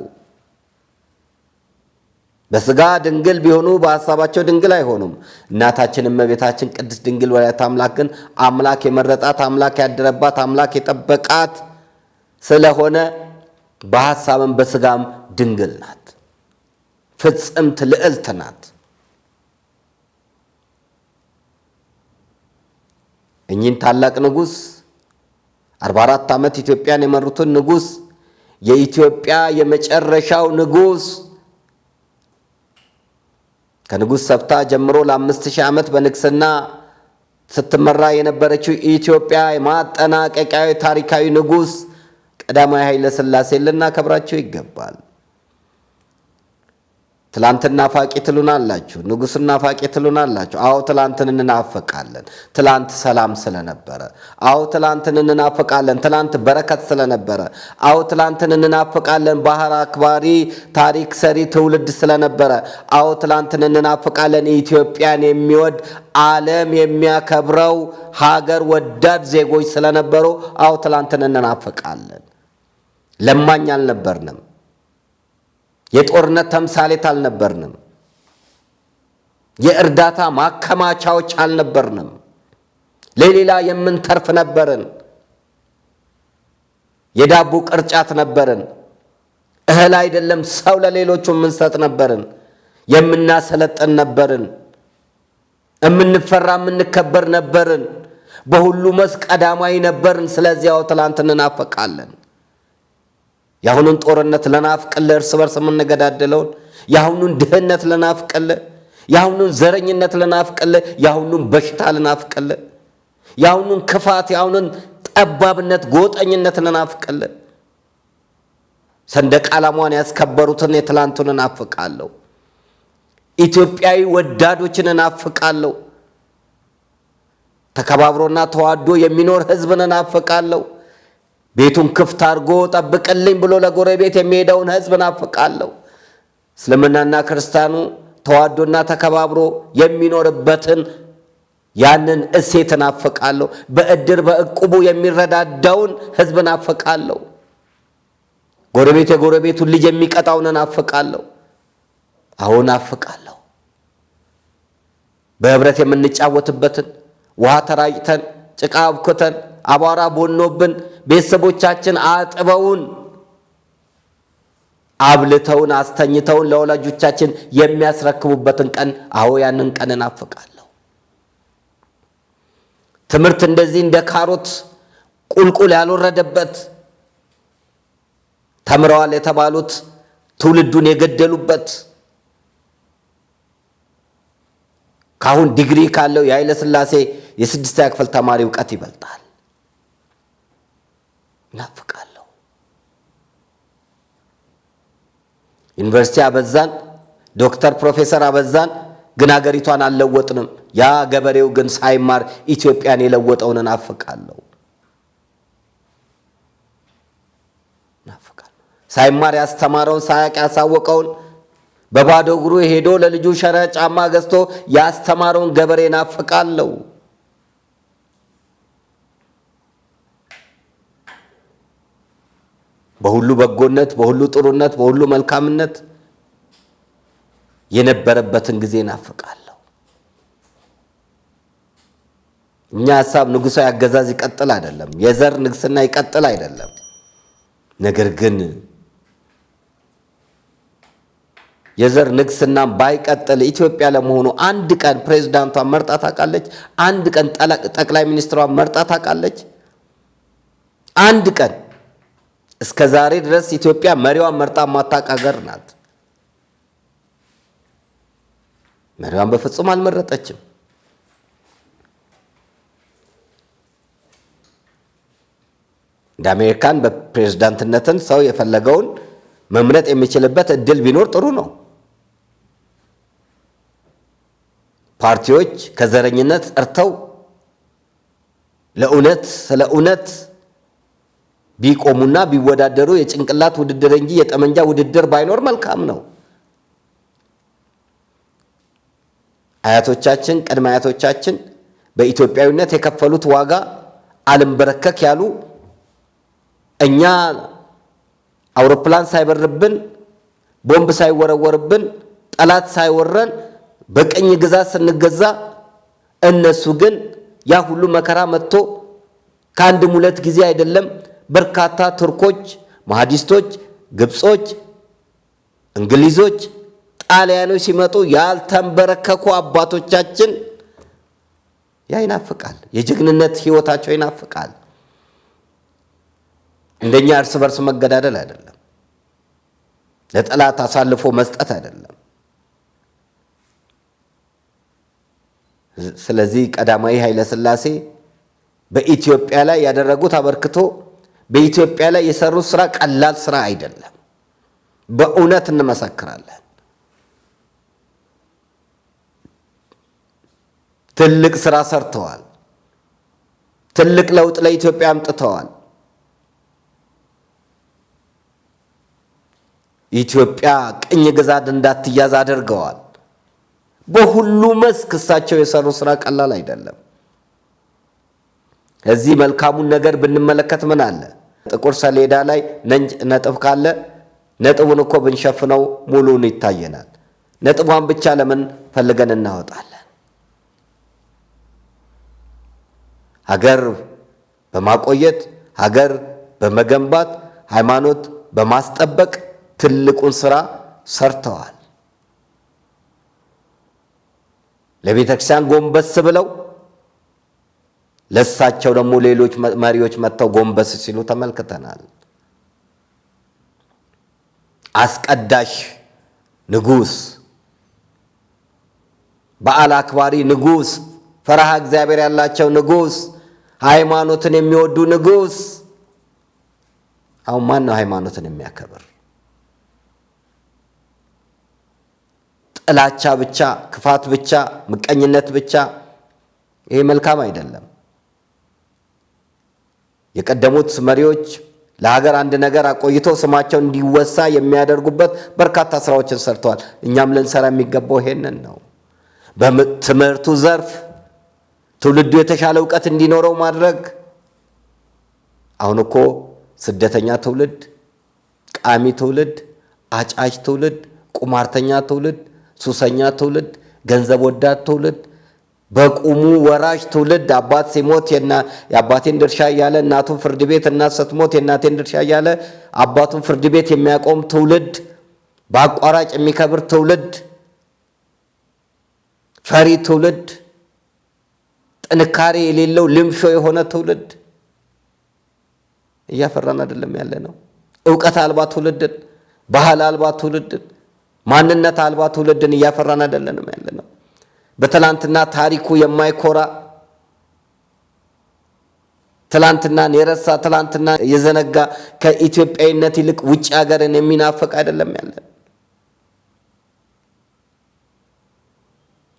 በስጋ ድንግል ቢሆኑ በሐሳባቸው ድንግል አይሆኑም። እናታችን እመቤታችን ቅድስት ድንግል ወላዲተ አምላክ ግን አምላክ የመረጣት፣ አምላክ ያደረባት፣ አምላክ የጠበቃት ስለሆነ በሐሳብም በስጋም ድንግል ናት። ፍጽምት ልዕልት ናት። እኚህን ታላቅ ንጉሥ 44 ዓመት ኢትዮጵያን የመሩትን ንጉሥ የኢትዮጵያ የመጨረሻው ንጉሥ ከንጉሥ ሰብታ ጀምሮ ለ5000 ዓመት በንግስና ስትመራ የነበረችው ኢትዮጵያ የማጠናቀቂያዊ ታሪካዊ ንጉሥ ቀዳማዊ ኃይለ ሥላሴ ልናከብራቸው ይገባል። ትላንትና ናፋቂ ትሉናላችሁ፣ ንጉሥና ናፋቂ ትሉናላችሁ። አዎ ትላንትን እንናፈቃለን። ትላንት ሰላም ስለነበረ። አዎ ትላንትን እንናፈቃለን። ትላንት በረከት ስለነበረ። አዎ ትላንትን እንናፈቃለን። ባህር አክባሪ ታሪክ ሰሪ ትውልድ ስለነበረ። አዎ ትላንትን እንናፈቃለን። ኢትዮጵያን የሚወድ ዓለም የሚያከብረው ሀገር ወዳድ ዜጎች ስለነበሩ አዎ ትላንትን እንናፈቃለን። ለማኝ አልነበርንም። የጦርነት ተምሳሌት አልነበርንም። የእርዳታ ማከማቻዎች አልነበርንም። ለሌላ የምንተርፍ ነበርን። የዳቦ ቅርጫት ነበርን። እህል አይደለም ሰው ለሌሎቹ የምንሰጥ ነበርን። የምናሰለጥን ነበርን። የምንፈራ የምንከበር ነበርን። በሁሉ መስክ ቀዳማዊ ነበርን። ስለዚያው ትላንት እንናፈቃለን። የአሁኑን ጦርነት ለናፍቅለ፣ እርስ በርስ የምንገዳደለውን የአሁኑን ድህነት ለናፍቅለ፣ የአሁኑን ዘረኝነት ለናፍቅለ፣ የአሁኑን በሽታ ለናፍቅለ፣ የአሁኑን ክፋት፣ የአሁኑን ጠባብነት፣ ጎጠኝነት ለናፍቅለ። ሰንደቅ ዓላማዋን ያስከበሩትን የትላንቱን እናፍቃለሁ። ኢትዮጵያዊ ወዳዶችን እናፍቃለሁ። ተከባብሮና ተዋዶ የሚኖር ህዝብን እናፍቃለሁ። ቤቱን ክፍት አድርጎ ጠብቅልኝ ብሎ ለጎረቤት የሚሄደውን ህዝብ እናፍቃለሁ። እስልምናና ክርስቲያኑ ተዋዶና ተከባብሮ የሚኖርበትን ያንን እሴት እናፍቃለሁ። በእድር በእቁቡ የሚረዳዳውን ህዝብ እናፍቃለሁ። ጎረቤት የጎረቤቱን ልጅ የሚቀጣውን እናፍቃለሁ። አሁን እናፍቃለሁ። በህብረት የምንጫወትበትን ውሃ ተራጭተን ጭቃ አብኩተን አቧራ ቦኖብን ቤተሰቦቻችን አጥበውን አብልተውን አስተኝተውን ለወላጆቻችን የሚያስረክቡበትን ቀን አዎ ያንን ቀን እናፍቃለሁ። ትምህርት እንደዚህ እንደ ካሮት ቁልቁል ያልወረደበት ተምረዋል የተባሉት ትውልዱን የገደሉበት ካሁን ዲግሪ ካለው የኃይለ ሥላሴ የስድስተኛ ክፍል ተማሪ ዕውቀት ይበልጣል። እናፍቃለሁ። ዩኒቨርሲቲ አበዛን፣ ዶክተር ፕሮፌሰር አበዛን፣ ግን ሀገሪቷን አልለወጥንም። ያ ገበሬው ግን ሳይማር ኢትዮጵያን የለወጠውን እናፍቃለሁ። ሳይማር ያስተማረውን ሳያቅ ያሳወቀውን በባዶ እግሩ ሄዶ ለልጁ ሸራ ጫማ ገዝቶ ያስተማረውን ገበሬ እናፍቃለሁ። በሁሉ በጎነት፣ በሁሉ ጥሩነት፣ በሁሉ መልካምነት የነበረበትን ጊዜ እናፍቃለሁ። እኛ ሐሳብ ንጉሣዊ አገዛዝ ይቀጥል አይደለም፣ የዘር ንግስና ይቀጥል አይደለም። ነገር ግን የዘር ንግስና ባይቀጥል ኢትዮጵያ ለመሆኑ አንድ ቀን ፕሬዝዳንቷን መርጣ ታውቃለች? አንድ ቀን ጠቅላይ ሚኒስትሯን መርጣ ታውቃለች? አንድ ቀን እስከ ዛሬ ድረስ ኢትዮጵያ መሪዋን መርጣ ማታውቅ ሀገር ናት። መሪዋን በፍጹም አልመረጠችም። እንደ አሜሪካን በፕሬዝዳንትነትን ሰው የፈለገውን መምረጥ የሚችልበት እድል ቢኖር ጥሩ ነው። ፓርቲዎች ከዘረኝነት ጸርተው ለእውነት ስለ እውነት ቢቆሙና ቢወዳደሩ የጭንቅላት ውድድር እንጂ የጠመንጃ ውድድር ባይኖር መልካም ነው። አያቶቻችን ቅድመ አያቶቻችን በኢትዮጵያዊነት የከፈሉት ዋጋ አልንበረከክ ያሉ እኛ አውሮፕላን ሳይበርብን ቦምብ ሳይወረወርብን ጠላት ሳይወረን በቀኝ ግዛት ስንገዛ እነሱ ግን ያ ሁሉ መከራ መጥቶ ከአንድም ሁለት ጊዜ አይደለም በርካታ ቱርኮች፣ ማህዲስቶች፣ ግብጾች፣ እንግሊዞች፣ ጣሊያኖች ሲመጡ ያልተንበረከኩ አባቶቻችን ያ ይናፍቃል። የጀግንነት ህይወታቸው ይናፍቃል። እንደኛ እርስ በርስ መገዳደል አይደለም፣ ለጠላት አሳልፎ መስጠት አይደለም። ስለዚህ ቀዳማዊ ኃይለ ሥላሴ በኢትዮጵያ ላይ ያደረጉት አበርክቶ በኢትዮጵያ ላይ የሰሩት ስራ ቀላል ስራ አይደለም። በእውነት እንመሰክራለን። ትልቅ ስራ ሰርተዋል። ትልቅ ለውጥ ለኢትዮጵያ አምጥተዋል። ኢትዮጵያ ቅኝ ግዛት እንዳትያዝ አድርገዋል። በሁሉ መስክ እሳቸው የሰሩ ስራ ቀላል አይደለም። እዚህ መልካሙን ነገር ብንመለከት ምን አለ? ጥቁር ሰሌዳ ላይ ነጥብ ካለ ነጥቡን እኮ ብንሸፍነው ሙሉውን ይታየናል። ነጥቧን ብቻ ለምን ፈልገን እናወጣለን? ሀገር በማቆየት ሀገር በመገንባት ሃይማኖት በማስጠበቅ ትልቁን ስራ ሰርተዋል። ለቤተክርስቲያን ጎንበስ ብለው ለሳቸው ደግሞ ሌሎች መሪዎች መጥተው ጎንበስ ሲሉ ተመልክተናል። አስቀዳሽ ንጉስ፣ በዓል አክባሪ ንጉስ፣ ፈራሃ እግዚአብሔር ያላቸው ንጉስ፣ ሃይማኖትን የሚወዱ ንጉስ። አሁን ማን ነው ሃይማኖትን የሚያከብር? ጥላቻ ብቻ፣ ክፋት ብቻ፣ ምቀኝነት ብቻ ይሄ መልካም አይደለም። የቀደሙት መሪዎች ለሀገር አንድ ነገር አቆይተው ስማቸው እንዲወሳ የሚያደርጉበት በርካታ ስራዎችን ሰርተዋል። እኛም ልንሰራ የሚገባው ይሄንን ነው። በትምህርቱ ዘርፍ ትውልዱ የተሻለ እውቀት እንዲኖረው ማድረግ። አሁን እኮ ስደተኛ ትውልድ፣ ቃሚ ትውልድ፣ አጫጭ ትውልድ፣ ቁማርተኛ ትውልድ፣ ሱሰኛ ትውልድ፣ ገንዘብ ወዳድ ትውልድ፣ በቁሙ ወራሽ ትውልድ፣ አባት ሲሞት የአባቴን ድርሻ እያለ እናቱን ፍርድ ቤት፣ እናት ስትሞት የእናቴን ድርሻ እያለ አባቱን ፍርድ ቤት የሚያቆም ትውልድ፣ በአቋራጭ የሚከብር ትውልድ፣ ፈሪ ትውልድ፣ ጥንካሬ የሌለው ልምሾ የሆነ ትውልድ እያፈራን አይደለም ያለ ነው። እውቀት አልባ ትውልድን፣ ባህል አልባ ትውልድን፣ ማንነት አልባ ትውልድን እያፈራን አይደለንም ያለ ነው። በትላንትና ታሪኩ የማይኮራ ትላንትናን የረሳ ትላንትና የዘነጋ ከኢትዮጵያዊነት ይልቅ ውጭ ሀገርን የሚናፍቅ አይደለም ያለን።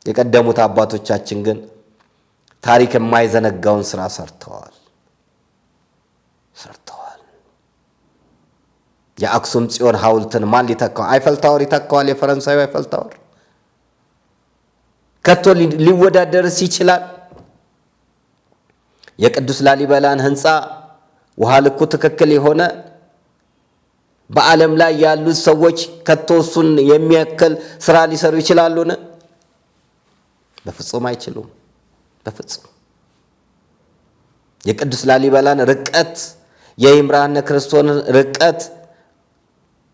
የቀደሙት አባቶቻችን ግን ታሪክ የማይዘነጋውን ስራ ሰርተዋል። የአክሱም ጽዮን ሐውልትን ማን ሊተካው? አይፈል ታወር ይተካዋል? የፈረንሳዩ አይፈል ታወር ከቶ ሊወዳደርስ ይችላል? የቅዱስ ላሊበላን ህንፃ ውሃ ልኩ ትክክል የሆነ በዓለም ላይ ያሉት ሰዎች ከቶ እሱን የሚያክል ስራ ሊሰሩ ይችላሉን? በፍጹም አይችሉም። በፍጹም የቅዱስ ላሊበላን ርቀት፣ የይምርሃነ ክርስቶስን ርቀት፣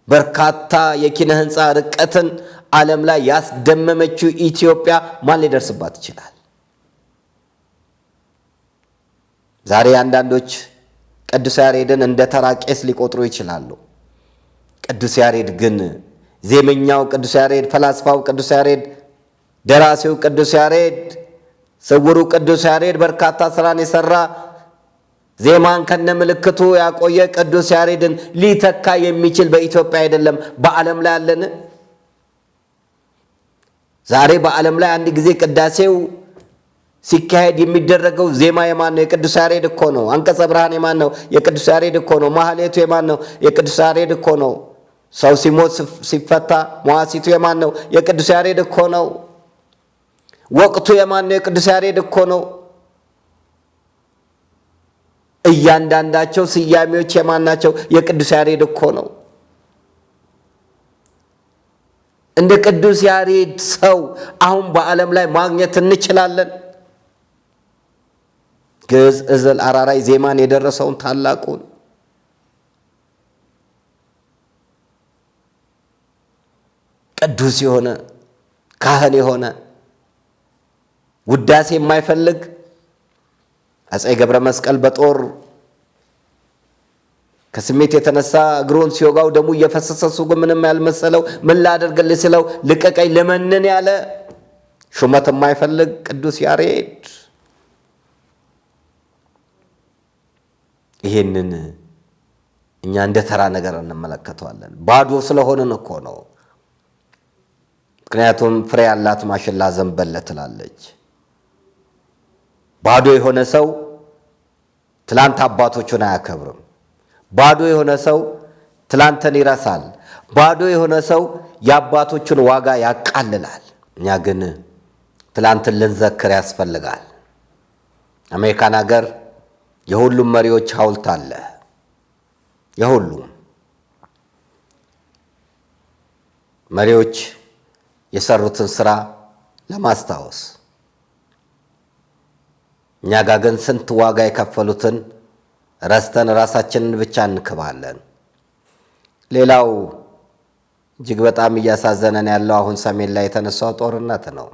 በርካታ የኪነ ህንፃ ርቀትን ዓለም ላይ ያስደመመችው ኢትዮጵያ ማን ሊደርስባት ይችላል? ዛሬ አንዳንዶች ቅዱስ ያሬድን እንደ ተራ ቄስ ሊቆጥሩ ይችላሉ። ቅዱስ ያሬድ ግን ዜመኛው ቅዱስ ያሬድ፣ ፈላስፋው ቅዱስ ያሬድ፣ ደራሲው ቅዱስ ያሬድ፣ ስውሩ ቅዱስ ያሬድ በርካታ ስራን የሰራ ዜማን ከነ ምልክቱ ያቆየ ቅዱስ ያሬድን ሊተካ የሚችል በኢትዮጵያ አይደለም በዓለም ላይ አለን? ዛሬ በዓለም ላይ አንድ ጊዜ ቅዳሴው ሲካሄድ የሚደረገው ዜማ የማን ነው? የቅዱስ ያሬድ እኮ ነው። አንቀጸ ብርሃን የማን ነው? የቅዱስ ያሬድ እኮ ነው። ማህሌቱ የማን ነው? የቅዱስ ያሬድ እኮ ነው። ሰው ሲሞት ሲፈታ መዋሲቱ የማን ነው? የቅዱስ ያሬድ እኮ ነው። ወቅቱ የማን ነው? የቅዱስ ያሬድ እኮ ነው። እያንዳንዳቸው ስያሜዎች የማን ናቸው? የቅዱስ ያሬድ እኮ ነው። እንደ ቅዱስ ያሬድ ሰው አሁን በዓለም ላይ ማግኘት እንችላለን? ግዕዝ፣ ዕዝል፣ አራራይ ዜማን የደረሰውን ታላቁን ቅዱስ የሆነ ካህን የሆነ ውዳሴ የማይፈልግ አፄ ገብረ መስቀል በጦር ከስሜት የተነሳ እግሩን ሲወጋው ደሙ እየፈሰሰ እሱ ግን ምንም ያልመሰለው ምን ላደርግልህ ሲለው ልቀቀኝ ለመንን ያለ ሹመት የማይፈልግ ቅዱስ ያሬድ። ይሄንን እኛ እንደ ተራ ነገር እንመለከተዋለን። ባዶ ስለሆነን እኮ ነው። ምክንያቱም ፍሬ ያላት ማሽላ ዘንበል ትላለች። ባዶ የሆነ ሰው ትላንት አባቶቹን አያከብርም። ባዶ የሆነ ሰው ትላንትን ይረሳል። ባዶ የሆነ ሰው የአባቶቹን ዋጋ ያቃልላል። እኛ ግን ትላንትን ልንዘክር ያስፈልጋል። አሜሪካን ሀገር የሁሉም መሪዎች ሐውልት አለ። የሁሉም መሪዎች የሰሩትን ስራ ለማስታወስ። እኛ ጋር ግን ስንት ዋጋ የከፈሉትን ረስተን ራሳችንን ብቻ እንክባለን። ሌላው እጅግ በጣም እያሳዘነን ያለው አሁን ሰሜን ላይ የተነሳው ጦርነት ነው።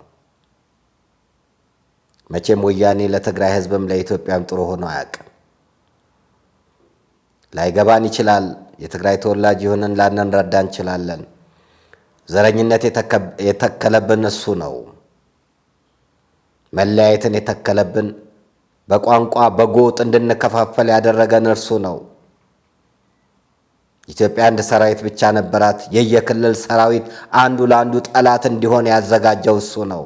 መቼም ወያኔ ለትግራይ ህዝብም ለኢትዮጵያም ጥሩ ሆኖ አያውቅም። ላይገባን ይችላል። የትግራይ ተወላጅ ይሁንን ላንረዳ እንችላለን። ዘረኝነት የተከለብን እሱ ነው። መለያየትን የተከለብን፣ በቋንቋ በጎጥ እንድንከፋፈል ያደረገን እርሱ ነው። ኢትዮጵያ አንድ ሰራዊት ብቻ ነበራት። የየክልል ሰራዊት አንዱ ለአንዱ ጠላት እንዲሆን ያዘጋጀው እሱ ነው።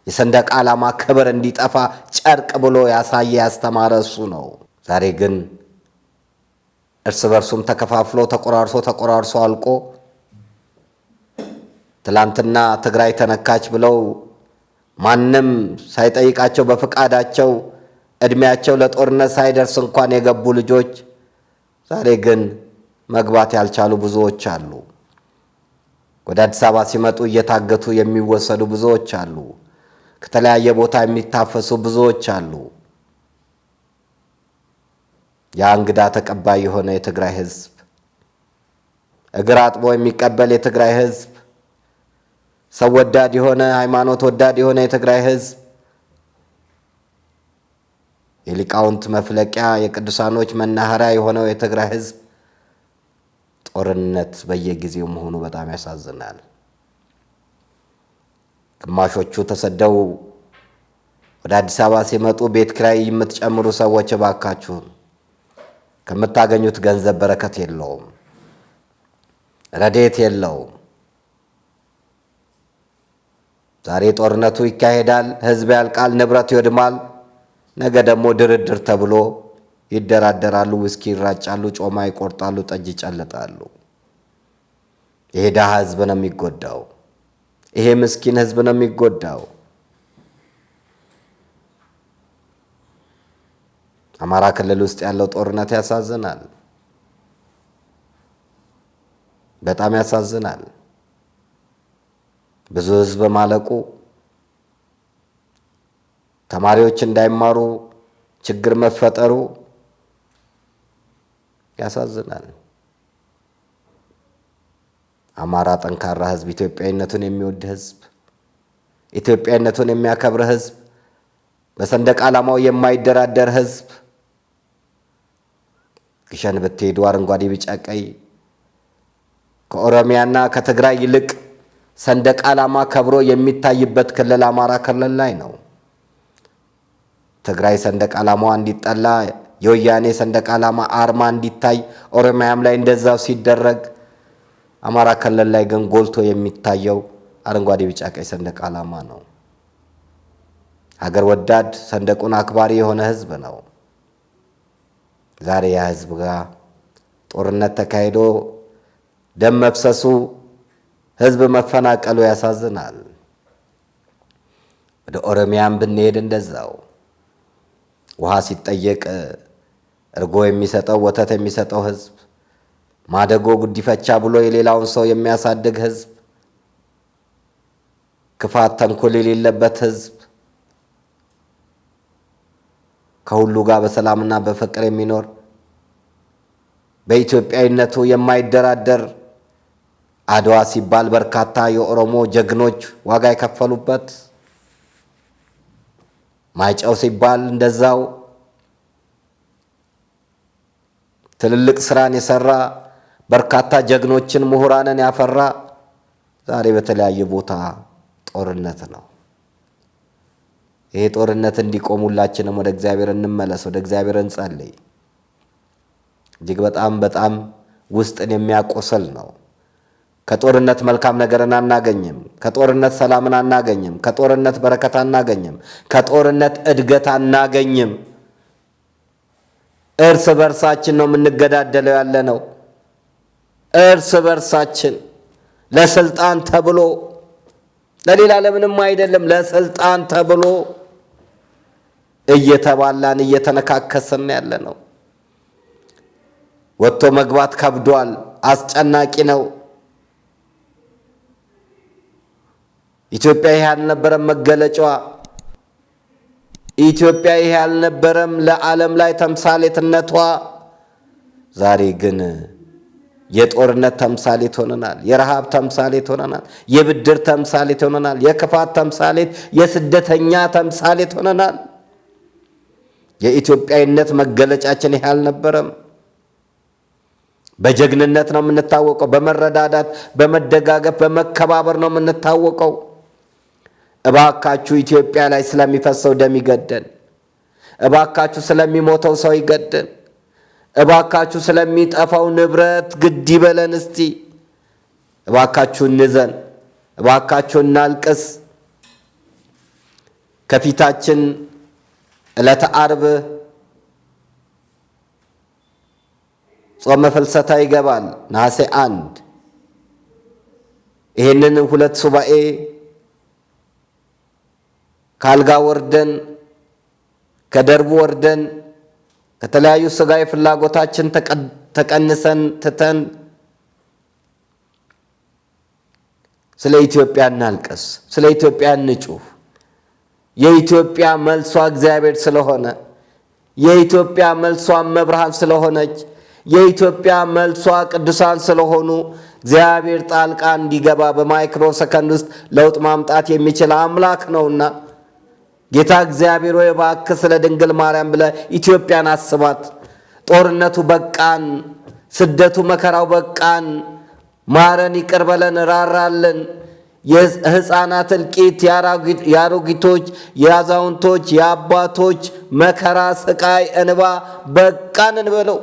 የሰንደቅ ዓላማ ክብር እንዲጠፋ ጨርቅ ብሎ ያሳየ ያስተማረ እሱ ነው። ዛሬ ግን እርስ በርሱም ተከፋፍሎ ተቆራርሶ አልቆ ትላንትና ትግራይ ተነካች ብለው ማንም ሳይጠይቃቸው በፍቃዳቸው እድሜያቸው ለጦርነት ሳይደርስ እንኳን የገቡ ልጆች ዛሬ ግን መግባት ያልቻሉ ብዙዎች አሉ። ወደ አዲስ አበባ ሲመጡ እየታገቱ የሚወሰዱ ብዙዎች አሉ። ከተለያየ ቦታ የሚታፈሱ ብዙዎች አሉ። ያ እንግዳ ተቀባይ የሆነ የትግራይ ህዝብ፣ እግር አጥቦ የሚቀበል የትግራይ ህዝብ፣ ሰው ወዳድ የሆነ ሃይማኖት ወዳድ የሆነ የትግራይ ህዝብ፣ የሊቃውንት መፍለቂያ የቅዱሳኖች መናኸሪያ የሆነው የትግራይ ህዝብ ጦርነት በየጊዜው መሆኑ በጣም ያሳዝናል። ግማሾቹ ተሰደው ወደ አዲስ አበባ ሲመጡ ቤት ኪራይ የምትጨምሩ ሰዎች እባካችሁ ከምታገኙት ገንዘብ በረከት የለውም፣ ረድኤት የለውም። ዛሬ ጦርነቱ ይካሄዳል፣ ህዝብ ያልቃል፣ ንብረት ይወድማል። ነገ ደግሞ ድርድር ተብሎ ይደራደራሉ፣ ውስኪ ይራጫሉ፣ ጮማ ይቆርጣሉ፣ ጠጅ ይጨልጣሉ። ይሄ ደሃ ህዝብ ነው የሚጎዳው። ይሄ ምስኪን ህዝብ ነው የሚጎዳው። አማራ ክልል ውስጥ ያለው ጦርነት ያሳዝናል፣ በጣም ያሳዝናል። ብዙ ህዝብ ማለቁ፣ ተማሪዎች እንዳይማሩ ችግር መፈጠሩ ያሳዝናል። አማራ ጠንካራ ህዝብ፣ ኢትዮጵያዊነቱን የሚወድ ህዝብ፣ ኢትዮጵያዊነቱን የሚያከብር ህዝብ፣ በሰንደቅ ዓላማው የማይደራደር ህዝብ። ግሸን ብትሄዱ አረንጓዴ፣ ቢጫ፣ ቀይ ከኦሮሚያና ከትግራይ ይልቅ ሰንደቅ ዓላማ ከብሮ የሚታይበት ክልል አማራ ክልል ላይ ነው። ትግራይ ሰንደቅ ዓላማዋ እንዲጠላ፣ የወያኔ ሰንደቅ ዓላማ አርማ እንዲታይ ኦሮሚያም ላይ እንደዛው ሲደረግ፣ አማራ ክልል ላይ ግን ጎልቶ የሚታየው አረንጓዴ፣ ቢጫ፣ ቀይ ሰንደቅ ዓላማ ነው። ሀገር ወዳድ ሰንደቁን አክባሪ የሆነ ህዝብ ነው። ዛሬ ያ ህዝብ ጋር ጦርነት ተካሂዶ ደም መፍሰሱ፣ ህዝብ መፈናቀሉ ያሳዝናል። ወደ ኦሮሚያም ብንሄድ እንደዛው ውሃ ሲጠየቅ እርጎ የሚሰጠው ወተት የሚሰጠው ህዝብ፣ ማደጎ ጉዲፈቻ ብሎ የሌላውን ሰው የሚያሳድግ ህዝብ፣ ክፋት ተንኮል የሌለበት ህዝብ፣ ከሁሉ ጋር በሰላምና በፍቅር የሚኖር በኢትዮጵያዊነቱ የማይደራደር፣ አድዋ ሲባል በርካታ የኦሮሞ ጀግኖች ዋጋ የከፈሉበት፣ ማይጨው ሲባል እንደዛው ትልልቅ ስራን የሰራ በርካታ ጀግኖችን ምሁራንን ያፈራ ዛሬ በተለያየ ቦታ ጦርነት ነው። ይሄ ጦርነት እንዲቆም ሁላችንም ወደ እግዚአብሔር እንመለስ፣ ወደ እግዚአብሔር እንጸልይ። እጅግ በጣም ውስጥን የሚያቆስል ነው። ከጦርነት መልካም ነገርን አናገኝም። ከጦርነት ሰላምን አናገኝም። ከጦርነት በረከት አናገኝም። ከጦርነት እድገት አናገኝም። እርስ በርሳችን ነው የምንገዳደለው ያለ ነው። እርስ በርሳችን ለስልጣን ተብሎ፣ ለሌላ ለምንም አይደለም፣ ለስልጣን ተብሎ እየተባላን እየተነካከሰን ያለ ነው። ወጥቶ መግባት ከብዷል። አስጨናቂ ነው። ኢትዮጵያ ይሄ አልነበረም መገለጫዋ። ኢትዮጵያ ይሄ አልነበረም ለዓለም ላይ ተምሳሌትነቷ። ዛሬ ግን የጦርነት ተምሳሌት ሆነናል። የረሃብ ተምሳሌት ሆነናል። የብድር ተምሳሌት ሆነናል። የክፋት ተምሳሌት፣ የስደተኛ ተምሳሌት ሆነናል። የኢትዮጵያዊነት መገለጫችን ይሄ አልነበረም። በጀግንነት ነው የምንታወቀው። በመረዳዳት፣ በመደጋገፍ፣ በመከባበር ነው የምንታወቀው። እባካችሁ ኢትዮጵያ ላይ ስለሚፈሰው ደም ይገደን። እባካችሁ ስለሚሞተው ሰው ይገደን። እባካችሁ ስለሚጠፋው ንብረት ግድ ይበለን እስቲ። እባካችሁ እንዘን፣ እባካችሁ እናልቅስ። ከፊታችን ዕለተ ዓርብ ጾመ ፍልሰታ ይገባል፣ ነሐሴ 1። ይህንን 2 ሱባኤ ካልጋ ወርደን ከደርቡ ወርደን ከተለያዩ ሥጋዊ ፍላጎታችን ተቀንሰን ትተን ስለ ኢትዮጵያ እናልቀስ፣ ስለ ኢትዮጵያ እንጩህ። የኢትዮጵያ መልሷ እግዚአብሔር ስለሆነ፣ የኢትዮጵያ መልሷ መብርሃን ስለሆነች፣ የኢትዮጵያ መልሷ ቅዱሳን ስለሆኑ እግዚአብሔር ጣልቃ እንዲገባ በማይክሮ ሰከንድ ውስጥ ለውጥ ማምጣት የሚችል አምላክ ነውና ጌታ እግዚአብሔር ሆይ እባክህ ስለ ድንግል ማርያም ብለህ ኢትዮጵያን አስባት። ጦርነቱ በቃን፣ ስደቱ መከራው በቃን። ማረን፣ ይቅር በለን፣ ራራለን። የሕፃናት እልቂት፣ የአሮጊቶች፣ የአዛውንቶች፣ የአባቶች መከራ፣ ስቃይ፣ እንባ በቃን እንበለው።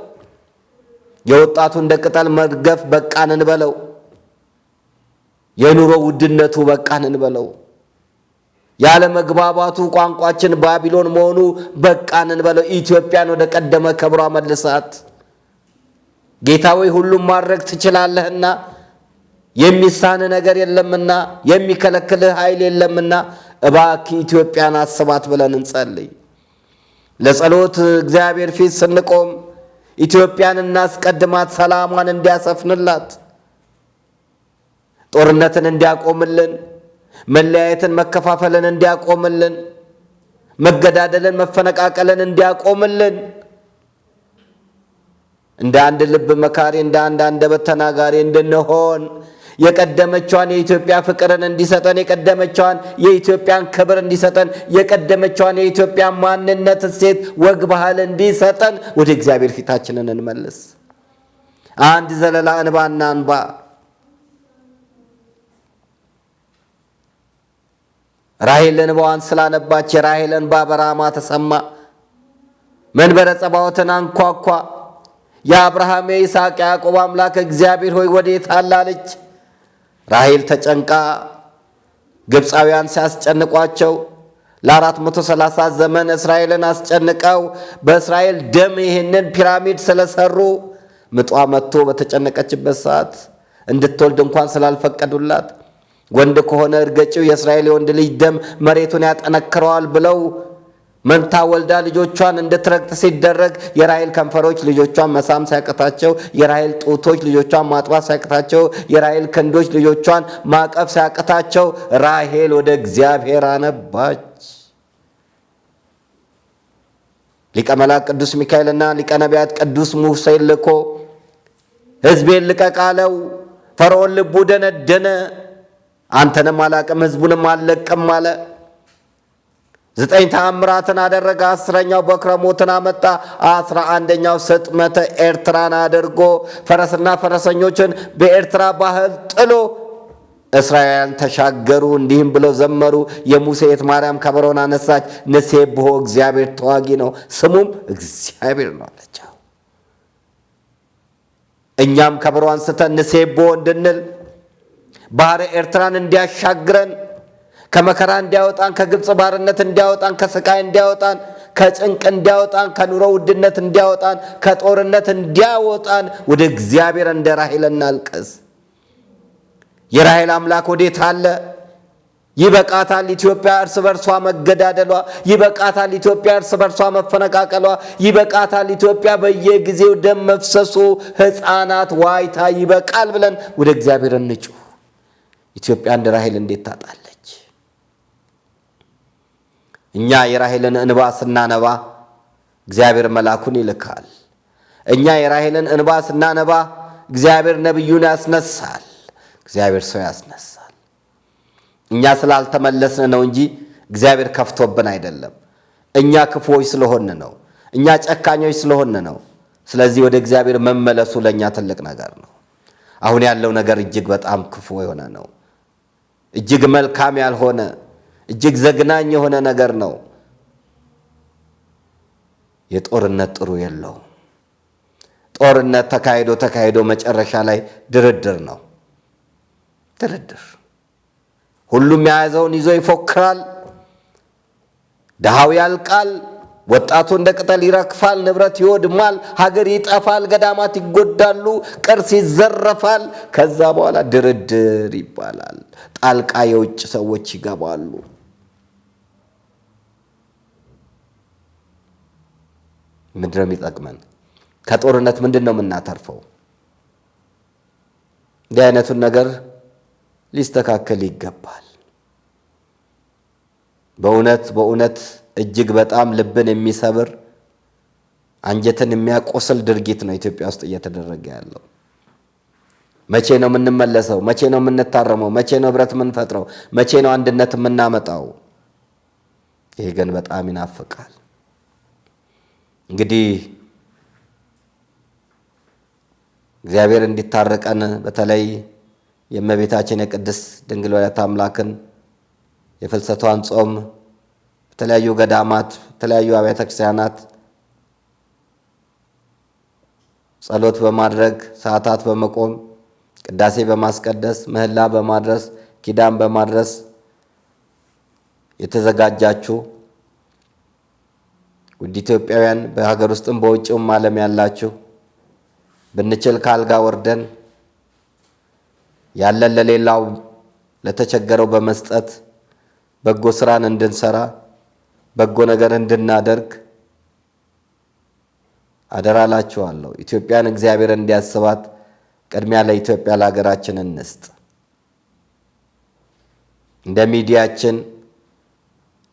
የወጣቱ እንደ ቅጠል መርገፍ በቃን እንበለው። የኑሮ ውድነቱ በቃን እንበለው። ያለ መግባባቱ ቋንቋችን ባቢሎን መሆኑ በቃን እንበለው። ኢትዮጵያን ወደ ቀደመ ክብሯ መልሳት። ጌታ ሆይ ሁሉም ማድረግ ትችላለህና የሚሳን ነገር የለምና የሚከለክልህ ኃይል የለምና እባክህ ኢትዮጵያን አስባት ብለን እንጸልይ። ለጸሎት እግዚአብሔር ፊት ስንቆም ኢትዮጵያን እናስቀድማት፣ ሰላሟን እንዲያሰፍንላት፣ ጦርነትን እንዲያቆምልን፣ መለያየትን መከፋፈልን እንዲያቆምልን፣ መገዳደልን መፈነቃቀልን እንዲያቆምልን፣ እንደ አንድ ልብ መካሪ እንደ አንድ አንደበት ተናጋሪ እንድንሆን የቀደመቿን የኢትዮጵያ ፍቅርን እንዲሰጠን፣ የቀደመቿን የኢትዮጵያን ክብር እንዲሰጠን፣ የቀደመቿን የኢትዮጵያን ማንነት፣ እሴት፣ ወግ፣ ባህል እንዲሰጠን ወደ እግዚአብሔር ፊታችንን እንመልስ። አንድ ዘለላ እንባና እንባ ራሔል እንባዋን ስላነባች የራሔል እንባ በራማ ተሰማ። መንበረ ጸባዖትን አንኳኳ። የአብርሃም የይስሐቅ ያዕቆብ አምላክ እግዚአብሔር ሆይ ወዴት አለ አለች። ራሔል ተጨንቃ ግብፃውያን ሲያስጨንቋቸው ለ430 ዘመን እስራኤልን አስጨንቀው በእስራኤል ደም ይህንን ፒራሚድ ስለሰሩ ምጧ መጥቶ በተጨነቀችበት ሰዓት እንድትወልድ እንኳን ስላልፈቀዱላት ወንድ ከሆነ እርገጪው የእስራኤል የወንድ ልጅ ደም መሬቱን ያጠነክረዋል ብለው መንታ ወልዳ ልጆቿን እንድትረግጥ ሲደረግ የራሔል ከንፈሮች ልጆቿን መሳም ሲያቅታቸው፣ የራሔል ጡቶች ልጆቿን ማጥባት ሲያቅታቸው፣ የራሔል ክንዶች ልጆቿን ማቀፍ ሲያቅታቸው ራሔል ወደ እግዚአብሔር አነባች። ሊቀ መላእክት ቅዱስ ሚካኤልና ሊቀ ነቢያት ቅዱስ ሙሴን ልኮ ሕዝቤን ልቀቅ አለው። ፈርዖን ልቡ ደነደነ። አንተንም አላቅም ሕዝቡንም አልለቅም አለ። 9 ተአምራትን አደረገ። 10ኛው በኵረ ሞትን አመጣ። 11ኛው ስጥመተ ኤርትራን አድርጎ ፈረስና ፈረሰኞችን በኤርትራ ባህር ጥሎ እስራኤል ተሻገሩ። እንዲህም ብለው ዘመሩ። የሙሴ እህት ማርያም ከበሮን አነሳች። ንሴብሖ እግዚአብሔር ተዋጊ ነው፣ ስሙም እግዚአብሔር ነው አለች። እኛም ከበሮ አንስተን ንሴብሖ እንድንል ባህረ ኤርትራን እንዲያሻግረን ከመከራ እንዲያወጣን፣ ከግብፅ ባርነት እንዲያወጣን፣ ከስቃይ እንዲያወጣን፣ ከጭንቅ እንዲያወጣን፣ ከኑሮ ውድነት እንዲያወጣን፣ ከጦርነት እንዲያወጣን ወደ እግዚአብሔር እንደ ራሔል እናልቅስ። የራሔል አምላክ ወዴት አለ? ይበቃታል ኢትዮጵያ እርስ በርሷ መገዳደሏ፣ ይበቃታል ኢትዮጵያ እርስ በርሷ መፈነቃቀሏ፣ ይበቃታል ኢትዮጵያ በየጊዜው ደም መፍሰሱ፣ ሕፃናት ዋይታ ይበቃል ብለን ወደ እግዚአብሔር እንጩህ። ኢትዮጵያ እንደ ራሔል እንዴት ታጣለች? እኛ የራሔልን እንባ ስናነባ እግዚአብሔር መልአኩን ይልካል። እኛ የራሔልን እንባ ስናነባ እግዚአብሔር ነቢዩን ያስነሳል። እግዚአብሔር ሰው ያስነሳል። እኛ ስላልተመለስን ነው እንጂ እግዚአብሔር ከፍቶብን አይደለም። እኛ ክፉዎች ስለሆን ነው። እኛ ጨካኞች ስለሆን ነው። ስለዚህ ወደ እግዚአብሔር መመለሱ ለእኛ ትልቅ ነገር ነው። አሁን ያለው ነገር እጅግ በጣም ክፉ የሆነ ነው። እጅግ መልካም ያልሆነ እጅግ ዘግናኝ የሆነ ነገር ነው። የጦርነት ጥሩ የለውም። ጦርነት ተካሂዶ መጨረሻ ላይ ድርድር ነው። ድርድር። ሁሉም የያዘውን ይዞ ይፎክራል። ድሃው ያልቃል፣ ወጣቱ እንደ ቅጠል ይረግፋል፣ ንብረት ይወድማል፣ ሀገር ይጠፋል፣ ገዳማት ይጎዳሉ፣ ቅርስ ይዘረፋል። ከዛ በኋላ ድርድር ይባላል። ጣልቃ የውጭ ሰዎች ይገባሉ። ምንድን ነው የሚጠቅመን? ከጦርነት ምንድን ነው የምናተርፈው? እንዲህ አይነቱን ነገር ሊስተካከል ይገባል። በእውነት እጅግ በጣም ልብን የሚሰብር አንጀትን የሚያቆስል ድርጊት ነው ኢትዮጵያ ውስጥ እየተደረገ ያለው። መቼ ነው የምንመለሰው? መቼ ነው የምንታረመው? መቼ ነው ህብረት የምንፈጥረው? መቼ ነው አንድነት የምናመጣው? ይሄ ግን በጣም ይናፍቃል። እንግዲህ እግዚአብሔር እንዲታረቀን በተለይ የእመቤታችን የቅድስት ድንግል ወላዲተ አምላክን የፍልሰቷን ጾም በተለያዩ ገዳማት በተለያዩ አብያተ ክርስቲያናት ጸሎት በማድረግ ሰዓታት በመቆም ቅዳሴ በማስቀደስ ምህላ በማድረስ ኪዳን በማድረስ የተዘጋጃችሁ ውድ ኢትዮጵያውያን በሀገር ውስጥም በውጭውም ዓለም ያላችሁ ብንችል ካልጋ ወርደን ያለን ለሌላው ለተቸገረው በመስጠት በጎ ስራን እንድንሰራ በጎ ነገር እንድናደርግ አደራላችኋለሁ። ኢትዮጵያን እግዚአብሔር እንዲያስባት ቅድሚያ ለኢትዮጵያ ለሀገራችን እንስጥ። እንደ ሚዲያችን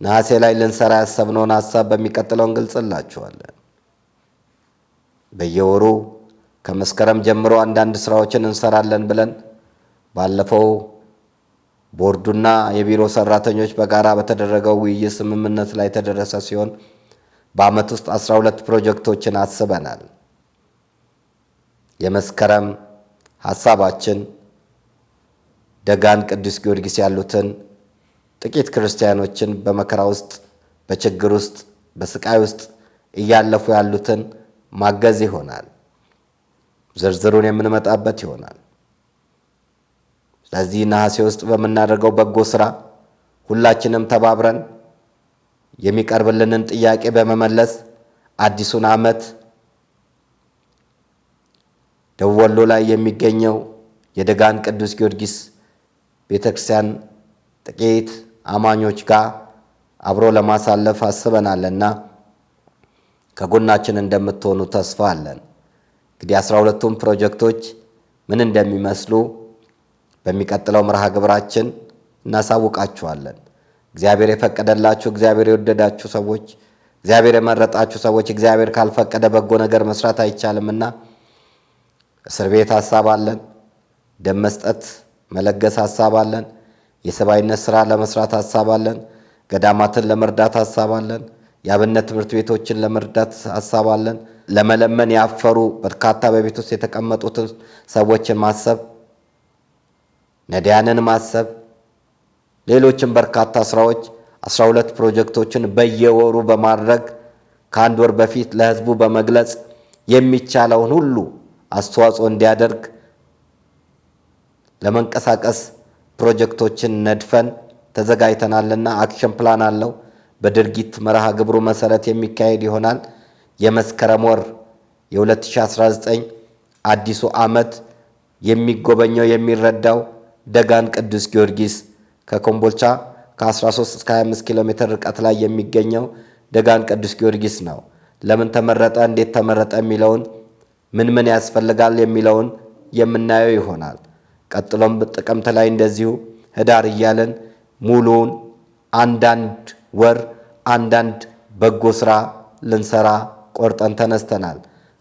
ነሐሴ ላይ ልንሰራ ያሰብነውን ሐሳብ በሚቀጥለው እንገልጽላችኋለን። በየወሩ ከመስከረም ጀምሮ አንዳንድ ስራዎችን እንሰራለን ብለን ባለፈው ቦርዱና የቢሮ ሰራተኞች በጋራ በተደረገው ውይይት ስምምነት ላይ ተደረሰ ሲሆን በአመት ውስጥ 12 ፕሮጀክቶችን አስበናል። የመስከረም ሐሳባችን ደጋን ቅዱስ ጊዮርጊስ ያሉትን ጥቂት ክርስቲያኖችን በመከራ ውስጥ በችግር ውስጥ በስቃይ ውስጥ እያለፉ ያሉትን ማገዝ ይሆናል። ዝርዝሩን የምንመጣበት ይሆናል። ስለዚህ ነሐሴ ውስጥ በምናደርገው በጎ ስራ ሁላችንም ተባብረን የሚቀርብልንን ጥያቄ በመመለስ አዲሱን ዓመት ደቡብ ወሎ ላይ የሚገኘው የደጋን ቅዱስ ጊዮርጊስ ቤተክርስቲያን ጥቂት አማኞች ጋር አብሮ ለማሳለፍ አስበናልና ከጎናችን እንደምትሆኑ ተስፋ አለን። እንግዲህ 12ቱም ፕሮጀክቶች ምን እንደሚመስሉ በሚቀጥለው መርሃ ግብራችን እናሳውቃችኋለን። እግዚአብሔር የፈቀደላችሁ እግዚአብሔር የወደዳችሁ ሰዎች እግዚአብሔር የመረጣችሁ ሰዎች እግዚአብሔር ካልፈቀደ በጎ ነገር መስራት አይቻልምና እስር ቤት ሐሳብ አለን። ደም መስጠት መለገስ ሐሳብ አለን። የሰብአዊነት ሥራ ለመስራት ሐሳብ አለን። ገዳማትን ለመርዳት ሐሳብ አለን። የአብነት ትምህርት ቤቶችን ለመርዳት ሐሳብ አለን። ለመለመን ያፈሩ በርካታ በቤት ውስጥ የተቀመጡትን ሰዎችን ማሰብ፣ ነዳያንን ማሰብ፣ ሌሎችን በርካታ ስራዎች 12 ፕሮጀክቶችን በየወሩ በማድረግ ከአንድ ወር በፊት ለህዝቡ በመግለጽ የሚቻለውን ሁሉ አስተዋጽኦ እንዲያደርግ ለመንቀሳቀስ ፕሮጀክቶችን ነድፈን ተዘጋጅተናልና አክሽን ፕላን አለው። በድርጊት መርሃ ግብሩ መሰረት የሚካሄድ ይሆናል። የመስከረም ወር የ2019 አዲሱ ዓመት የሚጎበኘው የሚረዳው ደጋን ቅዱስ ጊዮርጊስ ከኮምቦልቻ ከ13 እስከ 25 ኪሎ ሜትር ርቀት ላይ የሚገኘው ደጋን ቅዱስ ጊዮርጊስ ነው። ለምን ተመረጠ፣ እንዴት ተመረጠ የሚለውን ምን ያስፈልጋል የሚለውን የምናየው ይሆናል። ቀጥሎም ጥቅምት ላይ እንደዚሁ ህዳር እያለን ሙሉውን አንዳንድ ወር አንዳንድ በጎ ስራ ልንሰራ ቆርጠን ተነስተናል።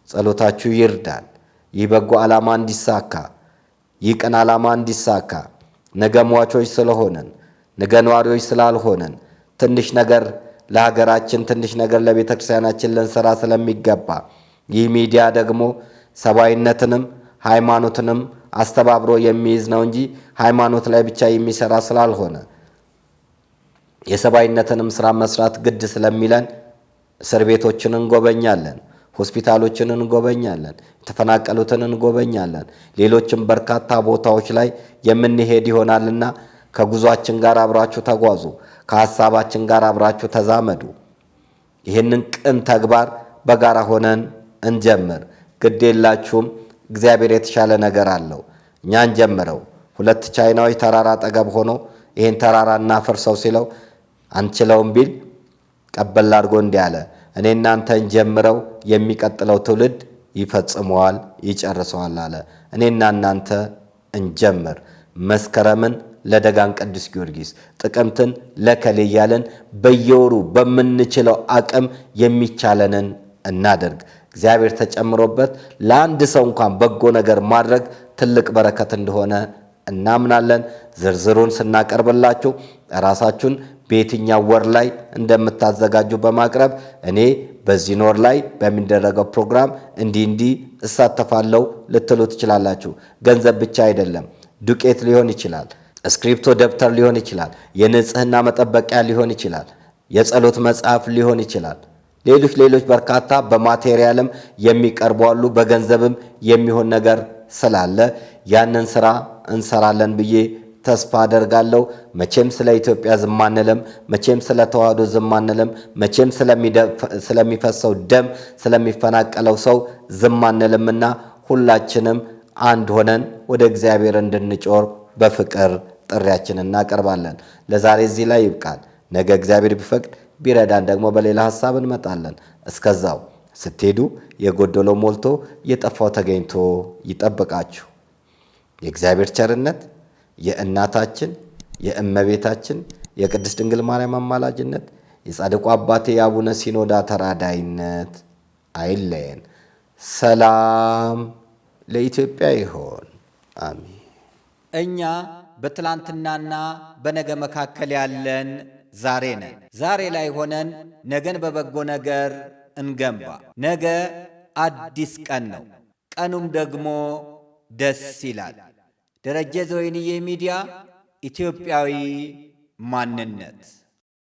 ጸሎታችሁ ይርዳል። ይህ በጎ ዓላማ እንዲሳካ፣ ይህ ቀን ዓላማ እንዲሳካ ነገ ሟቾች ስለሆነን ነገ ነዋሪዎች ስላልሆነን ትንሽ ነገር ለሀገራችን ትንሽ ነገር ለቤተ ክርስቲያናችን ልንሰራ ስለሚገባ ይህ ሚዲያ ደግሞ ሰብአዊነትንም ሃይማኖትንም አስተባብሮ የሚይዝ ነው እንጂ ሃይማኖት ላይ ብቻ የሚሰራ ስላልሆነ የሰብአዊነትንም ስራ መስራት ግድ ስለሚለን እስር ቤቶችን እንጎበኛለን። ሆስፒታሎችን እንጎበኛለን፣ የተፈናቀሉትን እንጎበኛለን። ሌሎችም በርካታ ቦታዎች ላይ የምንሄድ ይሆናልና ከጉዟችን ጋር አብራችሁ ተጓዙ፣ ከሐሳባችን ጋር አብራችሁ ተዛመዱ። ይህንን ቅን ተግባር በጋራ ሆነን እንጀምር። ግድ የላችሁም፣ እግዚአብሔር የተሻለ ነገር አለው። እኛ እንጀምረው። 2 ቻይናዎች ተራራ አጠገብ ሆኖ ይህን ተራራ እናፍርሰው ሲለው አንችለውም ቢል ቀበል አድርጎ እንዲህ አለ፣ እኔ እናንተን ጀምረው የሚቀጥለው ትውልድ ይፈጽመዋል ይጨርሰዋል አለ። እኔና እናንተ እንጀምር። መስከረምን ለደጋን ቅዱስ ጊዮርጊስ፣ ጥቅምትን ለከሌ እያለን በየወሩ በምንችለው አቅም የሚቻለንን እናደርግ። እግዚአብሔር ተጨምሮበት ለአንድ ሰው እንኳን በጎ ነገር ማድረግ ትልቅ በረከት እንደሆነ እናምናለን። ዝርዝሩን ስናቀርብላችሁ ራሳችሁን በየትኛው ወር ላይ እንደምታዘጋጁ በማቅረብ እኔ በዚህ ወር ላይ በሚደረገው ፕሮግራም እንዲህ እሳተፋለሁ ልትሉ ትችላላችሁ። ገንዘብ ብቻ አይደለም፣ ዱቄት ሊሆን ይችላል፣ እስክሪፕቶ ደብተር ሊሆን ይችላል፣ የንጽህና መጠበቂያ ሊሆን ይችላል፣ የጸሎት መጽሐፍ ሊሆን ይችላል። ሌሎች በርካታ በማቴሪያልም የሚቀርቡ አሉ። በገንዘብም የሚሆን ነገር ስላለ ያንን ስራ እንሰራለን ብዬ ተስፋ አደርጋለሁ። መቼም ስለ ኢትዮጵያ ዝም አንልም። መቼም ስለ ተዋህዶ ዝም አንልም። መቼም ስለሚፈሰው ደም ስለሚፈናቀለው ሰው ዝም አንልምና ሁላችንም አንድ ሆነን ወደ እግዚአብሔር እንድንጮር በፍቅር ጥሪያችንን እናቀርባለን። ለዛሬ እዚህ ላይ ይብቃል። ነገ እግዚአብሔር ቢፈቅድ ቢረዳን ደግሞ በሌላ ሐሳብ እንመጣለን። እስከዛው ስትሄዱ የጎደለው ሞልቶ የጠፋው ተገኝቶ ይጠብቃችሁ። የእግዚአብሔር ቸርነት፣ የእናታችን የእመቤታችን የቅድስት ድንግል ማርያም አማላጅነት፣ የጻድቁ አባቴ የአቡነ ሲኖዳ ተራዳይነት አይለየን። ሰላም ለኢትዮጵያ ይሆን። አሜን። እኛ በትላንትናና በነገ መካከል ያለን ዛሬ ነን። ዛሬ ላይ ሆነን ነገን በበጎ ነገር እንገንባ። ነገ አዲስ ቀን ነው። ቀኑም ደግሞ ደስ ይላል። ደረጀ ዘወይንዬ ሚዲያ ኢትዮጵያዊ ማንነት